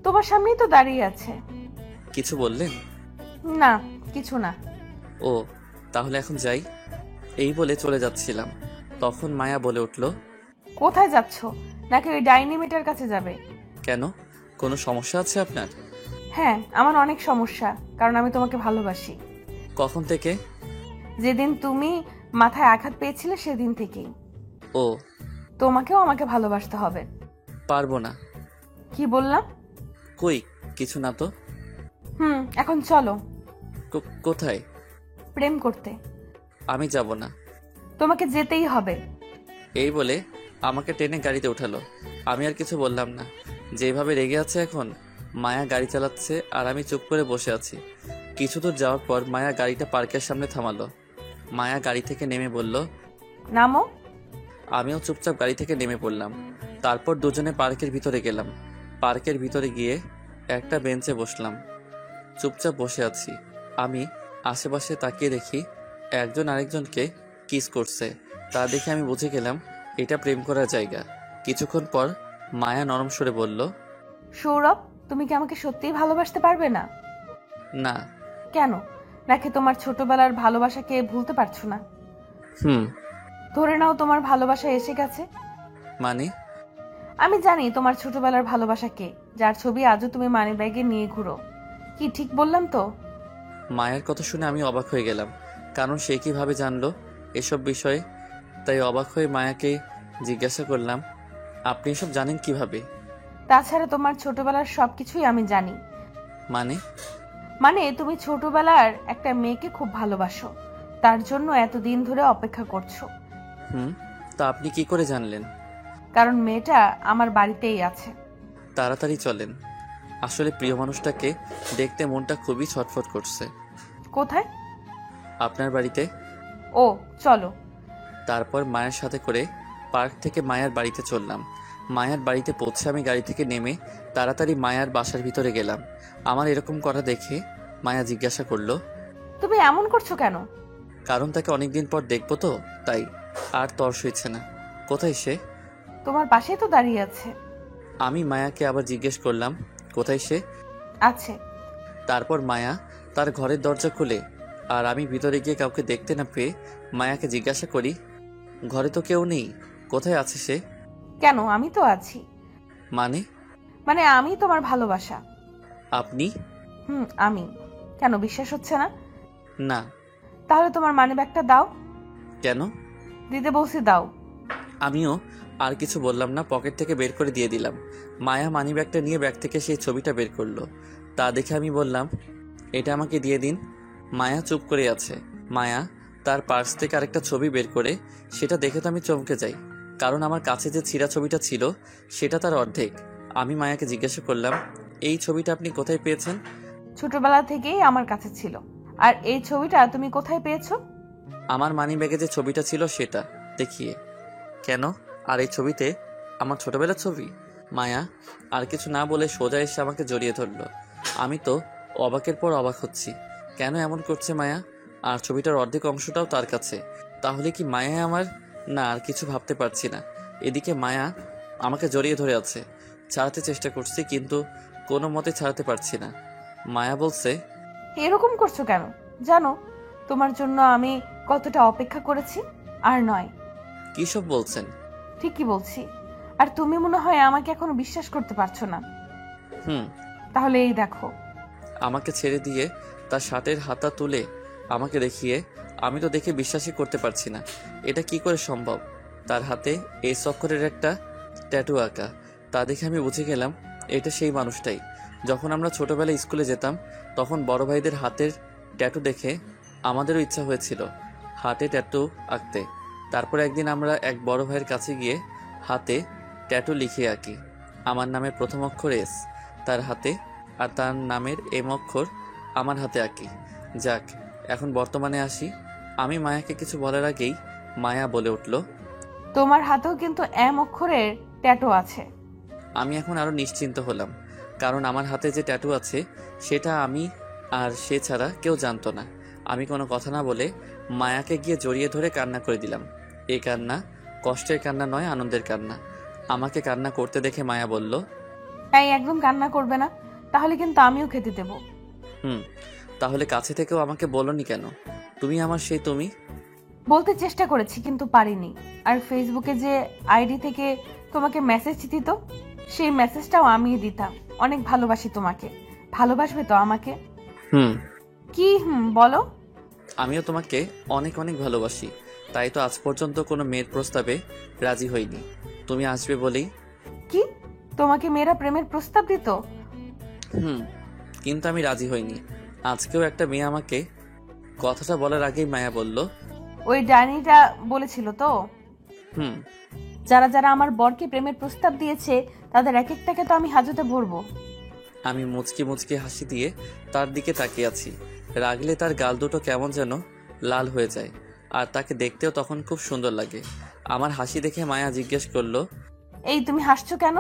তোমার সামনেই তো দাঁড়িয়ে আছে। কিছু বললেন? না, কিছু না। ও, তাহলে এখন যাই। এই বলে চলে যাচ্ছিলাম। তখন মায়া বলে উঠল, কোথায় যাচ্ছ? নাকি ওই ডাইনি মেটার কাছে যাবে? কেন, কোনো সমস্যা আছে আপনার? হ্যাঁ, আমার অনেক সমস্যা, কারণ আমি তোমাকে ভালোবাসি। কখন থেকে? যেদিন তুমি মাথায় আঘাত পেয়েছিলে সেদিন থেকেই। ও, তোমাকেও আমাকে ভালোবাসতে হবে। পারবো না। কি বললাম? কই কিছু না তো। এখন চলো। কোথায়? প্রেম করতে। আমি যাব না। তোমাকে যেতেই হবে। এই বলে আমাকে টেনে গাড়িতে উঠালো। আমি আর কিছু বললাম না। যেভাবে রেগে আছে এখন। মায়া গাড়ি চালাচ্ছে আর আমি চুপ করে বসে আছি। কিছু দূর যাওয়ার পর মায়া গাড়িটা পার্কের সামনে থামালো। মায়া গাড়ি থেকে নেমে বলল, নামো। আমিও চুপচাপ গাড়ি থেকে নেমে পড়লাম। তারপর দুজনে পার্কের ভিতরে গেলাম। পার্কের ভিতরে গিয়ে একটা বেঞ্চে বসলাম। চুপচাপ বসে আছি। আমি আশেপাশে তাকিয়ে দেখি একজন আরেকজনকে কিস করছে। তা দেখে আমি বুঝে গেলাম এটা প্রেম করার জায়গা। কিছুক্ষণ পর মায়া নরম সুরে বলল, সৌরভ, তুমি কি আমাকে সত্যিই ভালোবাসতে পারবে না? না। কেন? নাকি তোমার ছোটবেলার ভালোবাসাকে ভুলতে পারছো না? ধরে নাও তোমার ভালোবাসা এসে গেছে। মানে? আমি জানি তোমার ছোটবেলার ভালোবাসা কে, যার ছবি আজও তুমি মানি ব্যাগে নিয়ে ঘুরো। কি ঠিক বললাম তো? মায়ের কথা শুনে আমি অবাক হয়ে গেলাম, কারণ সে কিভাবে জানলো এসব বিষয়ে। তাই অবাক হয়ে মায়াকে জিজ্ঞাসা করলাম, আপনি এসব জানেন কিভাবে? তাছাড়া তোমার ছোটবেলার সবকিছুই আমি জানি। মানে তুমি ছোটবেলার একটা মেয়েকে খুব ভালোবাসো, তার জন্য এতদিন ধরে অপেক্ষা করছো। তা আপনি কি করে জানলেন? কারণ মেয়েটা আমার বাড়িতেই আছে। তাড়াতাড়ি চলেন, আসলে প্রিয় মানুষটাকে দেখতে মনটা খুবই ছটফট করছে। কোথায়? আপনার বাড়িতে। ও, চলো। তারপর মায়ের সাথে করে পার্ক থেকে মায়ার বাড়িতে চললাম। মায়ার বাড়িতে পৌঁছে আমি গাড়ি থেকে নেমে তাড়াতাড়ি মায়ার বাসার ভিতরে গেলাম। আমার এরকম করা দেখে মায়া জিজ্ঞাসা করলো, তুমি এমন করছো কেন? কারণ তাকে অনেকদিন পর দেখবো তো, তাই। আর তর্স হচ্ছে না। কোথায় সে? তোমার পাশেই তো দাঁড়িয়ে আছে। আমি মায়াকে আবার জিজ্ঞেস করলাম, কোথায় সে? আছে। তারপর মায়া তার ঘরের দরজা খুলে, আর আমি ভিতরে গিয়ে কাউকে দেখতে না পেয়ে মায়াকে জিজ্ঞাসা করি, ঘরে তো কেউ নেই, কোথায় আছে সে? কেন, আমি তো আছি। মানে আমি তোমার ভালোবাসা। আপনি? আমি। কেন বিশ্বাস হচ্ছে না? না। তাহলে তোমার মানিব্যাগটা দাও। কেন? দিতে বলছি, দাও। আমিও আর কিছু বললাম না, পকেট থেকে বের করে দিয়ে দিলাম। মায়া মানিব্যাগটা নিয়ে ব্যাগ থেকে সেই ছবিটা বের করলো। তা দেখে আমি বললাম, এটা আমাকে দিয়ে দিন। মায়া চুপ করে আছে। মায়া তার পার্স থেকে আরেকটা ছবি বের করে, সেটা দেখে তো আমি চমকে যাই, কারণ আমার কাছে যে ছিঁড়া ছবিটা ছিল সেটা তার অর্ধেক। আমি মায়াকে জিজ্ঞাসা করলাম, এই ছবিটা আপনি কোথায় পেয়েছেন? ছোটবেলা থেকেই আমার কাছে ছিল। আর এই ছবিটা তুমি কোথায় পেয়েছো? আমার মানিব্যাগে যে ছবিটা ছিল সেটা দেখিয়ে। কেন? আর এই ছবিতে আমার ছোটবেলার ছবি? মায়া আর কিছু না বলে সোজা এসে আমাকে জড়িয়ে ধরলো। আমি তো অবাকের পর অবাক হচ্ছি, কেন এমন করছে মায়া? আর ছবিটার অর্ধেক অংশটাও তার কাছে। তাহলে কি মায়া আমার? না, আর কিছু ভাবতে পারছি না। এদিকে মায়া আমাকে জড়িয়ে ধরে আছে। ছাড়াতে চেষ্টা করছি, কিন্তু কোনো মতে ছাড়াতে পারছি না। মায়া বলছে, এরকম করছো কেন? জানো তোমার জন্য আমি কতটা অপেক্ষা করেছি? আর নয়। কি সব বলছেন? ঠিকই বলছি। আর তুমি মনে হয় আমাকে এখনো বিশ্বাস করতে পারছো না। তাহলে এই দেখো। আমাকে ছেড়ে দিয়ে তার শার্টের হাতা তুলে আমাকে দেখিয়ে, আমি তো দেখে বিশ্বাসই করতে পারছি না। এটা কি করে সম্ভব? তার হাতে এই অক্ষরের একটা ট্যাটু আঁকা। তা দেখে আমি বুঝে গেলাম এটা সেই মানুষটাই। যখন আমরা ছোটবেলায় স্কুলে যেতাম, তখন বড় ভাইদের হাতের ট্যাটু দেখে আমাদেরও ইচ্ছা হয়েছিল হাতে ট্যাটু আঁকতে। তারপর একদিন আমরা এক বড় ভাইয়ের কাছে গিয়ে হাতে ট্যাটু লিখে আঁকি। আমার নামের প্রথম অক্ষর এস তার হাতে, আর তার নামের এম অক্ষর আমার হাতে আঁকি। যাক, এখন বর্তমানে আসি। আমি মায়াকে কিছু বলার আগেই মায়া বলে উঠল, তোমার হাতেও কিন্তু এম অক্ষরের ট্যাটু আছে। আমি এখন আরো নিশ্চিন্ত হলাম, কারণ আমার হাতে যে ট্যাটু আছে সেটা আমি আর সে ছাড়া কেউ জানতো না। আমি কোনো কথা না বলে মায়াকে গিয়ে জড়িয়ে ধরে কান্না করে দিলাম। এই কান্না কষ্টের কান্না নয়, আনন্দের কান্না। আমাকে কান্না করতে দেখে মায়া বলল, এই একদম কান্না করবে না, তাহলে কিন্তু আমিও খেতে দেব। তাহলে কাছে থেকেও আমাকে বলনি কেন? তুমি আমার সেই তুমি। বলতে চেষ্টা করেছি কিন্তু পারিনি। আর ফেসবুকে যে আইডি থেকে তোমাকে মেসেজ দিত, সেই মেসেজটাও আমিই দিতাম। অনেক ভালোবাসি তোমাকে। ভালোবাসবে তো আমাকে? কি বলো? আমিও তোমাকে অনেক অনেক ভালোবাসি, তাই তো আজ পর্যন্ত কোনো মেয়ের প্রস্তাবে রাজি হইনি। তুমি আসবে বলেই। কি? তোমাকে মেয়েরা প্রেমের প্রস্তাব দিত? কিন্তু আমি রাজি হইনি। আজকেও একটা মেয়ে আমাকে কথাটা বলার আগেই মায়া বলল, ওই ডাইনিটা বলেছিল তো? যারা যারা আমার বরকে প্রেমের প্রস্তাব দিয়েছে তাদের এক একটাকে তো আমি হাজতে ভরবো। আমি মুচকি মুচকি হাসি দিয়ে তার দিকে তাকিয়ে আছি। রাগলে তার গাল দুটো কেমন যেন লাল হয়ে যায়, আর তাকে দেখতেও তখন খুব সুন্দর লাগে। আমার হাসি দেখে মায়া জিজ্ঞেস করলো, এই তুমি হাসছো কেন?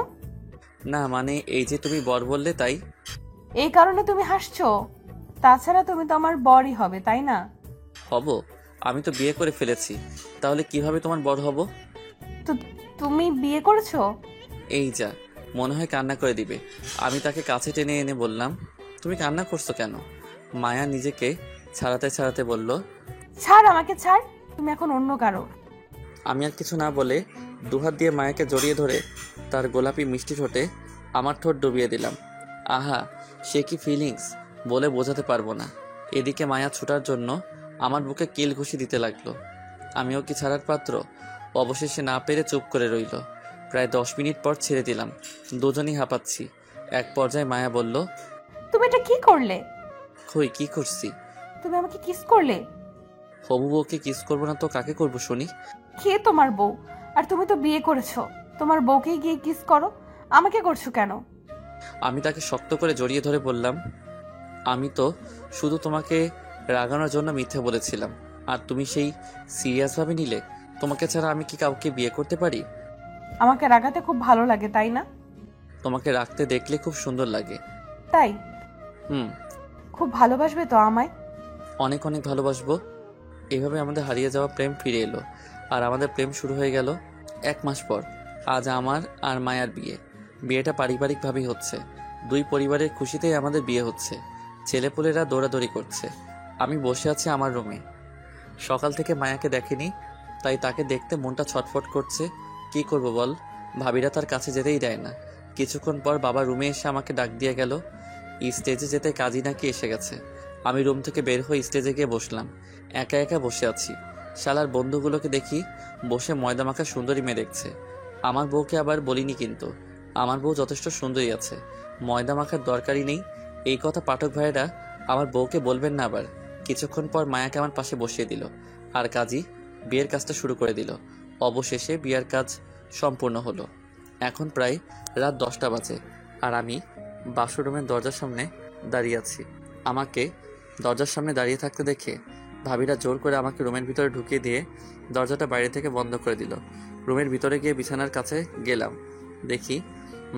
না মানে এই যে তুমি বর বললে তাই। এই কারণে তুমি হাসছো? তাছাড়া তুমি তো আমার বরই হবে, তাই না? হব? আমি তো বিয়ে করে ফেলেছি, তাহলে কিভাবে তোমার বর হব? তো তুমি বিয়ে করেছো? এই যা, মনে হয় কান্না করে দিবে। আমি তাকে কাছে টেনে এনে বললাম, তুমি কান্না করছো কেন? মায়া নিজেকে ছাড়াতে ছাড়াতে বলল, ছাড় আমাকে, ছাড়। তুমি এখন অন্য কারো। আমি আর কিছু না বলে দুহাত দিয়ে মায়াকে জড়িয়ে ধরে তার গোলাপি মিষ্টি ঠোঁটে আমার ঠোঁট ডুবিয়ে দিলাম। আহা, সে কি ফিলিংস বলে বোঝাতে পারবো না। এদিকে মায়া ছুটার জন্য আমার বুকে কিল ঘুষি দিতে লাগলো। আমিও কি ছাড়ার পাত্র? অবশেষে না পেরে চুপ করে রইল। প্রায় 10 মিনিট পর ছেড়ে দিলাম। দুজনেই হাঁপাচ্ছি। এক পর্যায়ে মায়া বলল, তুমি এটা কি করলে? কই কি করছি? তুমি আমাকে কিস করলে। হবু বউকে কিস করবো না তো কাকে করবো শুনি? কে তোমার বউ? আর তুমি তো বিয়ে করেছো, তোমার বউকে গিয়ে কিস করো, আমাকে করছো কেন? আমি তাকে শক্ত করে জড়িয়ে ধরে বললাম, আমি তো শুধু তোমাকে রাগানোর জন্য মিথ্যে বলেছিলাম, আর তুমি সেই সিরিয়াসভাবে নিলে। তোমাকে ছাড়া আমি কি কাউকে বিয়ে করতে পারি? আমাকে রাগাতে খুব ভালো লাগে, তাই না? তোমাকে রাখতে দেখলে খুব সুন্দর লাগে। তাই? হুম। খুব ভালোবাসবে তো আমায়? অনেক অনেক ভালোবাসবো। এভাবে আমাদের হারিয়ে যাওয়া প্রেম ফিরে এলো, আর আমাদের প্রেম শুরু হয়ে গেল 1 মাস পর। আজ আমার আর মায়ার বিয়ে। বিয়েটা পারিবারিকভাবেই হচ্ছে। 2 পরিবারের খুশিতেই আমাদের বিয়ে হচ্ছে। ছেলেপুলেরা দৌড়াদৌড়ি করছে। আমি বসে আছি আমার রুমে। সকাল থেকে মায়াকে দেখেনি, তাই তাকে দেখতে মনটা ছটফট করছে। কি করব বল, ভাবিরা তার কাছে যেতেই দেয় না। কিছুক্ষণ পর বাবা রুমে এসে আমাকে ডাক দিয়ে গেল। স্টেজে যেতে কাজী নাকি এসে গেছে। আমি রুম থেকে বের হয়ে স্টেজে গিয়ে বসলাম। একা একা বসে আছি। শালার বন্ধুগুলোকে দেখি বসে ময়দা মাখা সুন্দরী মেয়ে দেখছে। আমার বউকে আবার বলিনি, কিন্তু আমার বউ যথেষ্ট সুন্দরী আছে, ময়দা মাখার দরকারই নেই। এই কথা পাঠক ভাইয়েরা আমার বউকে বলবেন না আবার। কিছুক্ষণ পর মায়াকে আমার পাশে বসিয়ে দিল, আর কাজী বিয়ের কাজটা শুরু করে দিল। অবশেষে বিয়ের কাজ সম্পূর্ণ হলো। এখন প্রায় রাত 10টা বাজে, আর আমি বাথরুমের দরজার সামনে দাঁড়িয়ে আছি। আমাকে দরজার সামনে দাঁড়িয়ে থাকতে দেখে ভাবিরা জোর করে আমাকে রুমের ভিতরে ঢুকিয়ে দিয়ে দরজাটা বাইরে থেকে বন্ধ করে দিল। রুমের ভিতরে গিয়ে বিছানার কাছে গেলাম। দেখি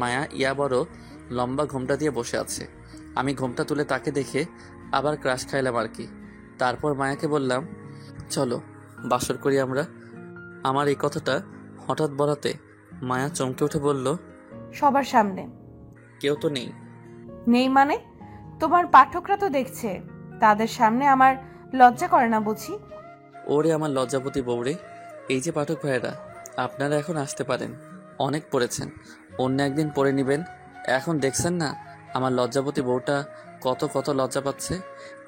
মায়া ইয়া বড় লম্বা ঘোমটা দিয়ে বসে আছে। আমি ঘোমটা তুলে তাকে দেখে আবার ক্রাশ খাইলাম আর কি। তারপর মায়াকে বললাম, চলো বাসর করি আমরা। আমার এই কথাটা হঠাৎ বলাতে মায়া চমকে উঠে বলল, সবার সামনে? কেউ তো নেই। নেই মানে? তোমার পাঠকরা তো দেখছে, তাদের সামনে আমার লজ্জা করে না বুঝি? ওরে আমার লজ্জাপতি বউরে। এই যে পাঠক ভাইয়েরা, আপনারা এখন আসতে পারেন। অনেক পড়েছেন, অন্য একদিন পড়ে নেবেন। এখন দেখছেন না আমার লজ্জাপতি বউটা কত কত লজ্জা পাচ্ছে।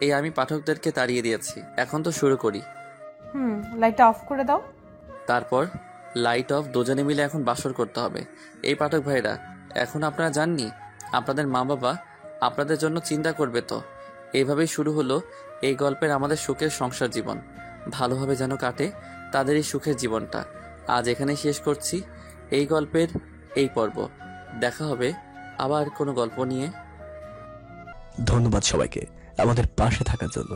এই আমি পাঠকদেরকে তাড়িয়ে দিয়েছি, এখন তো শুরু করি। লাইটটা অফ করে দাও। তারপর লাইট অফ, দুজনে মিলে এখন বাসর করতে হবে। এই পাঠক ভাইরা, এখন আপনারা জাননি আপনাদের মা বাবা আপনাদের জন্য চিন্তা করবে তো। এইভাবেই শুরু হলো এই গল্পের আমাদের সুখের সংসার জীবন। ভালোভাবে যেন কাটে তাদের এই সুখের জীবনটা। আজ এখানেই শেষ করছি এই গল্পের এই পর্ব। দেখা হবে আবার কোনো গল্প নিয়ে। ধন্যবাদ সবাইকে আমাদের পাশে থাকার জন্য।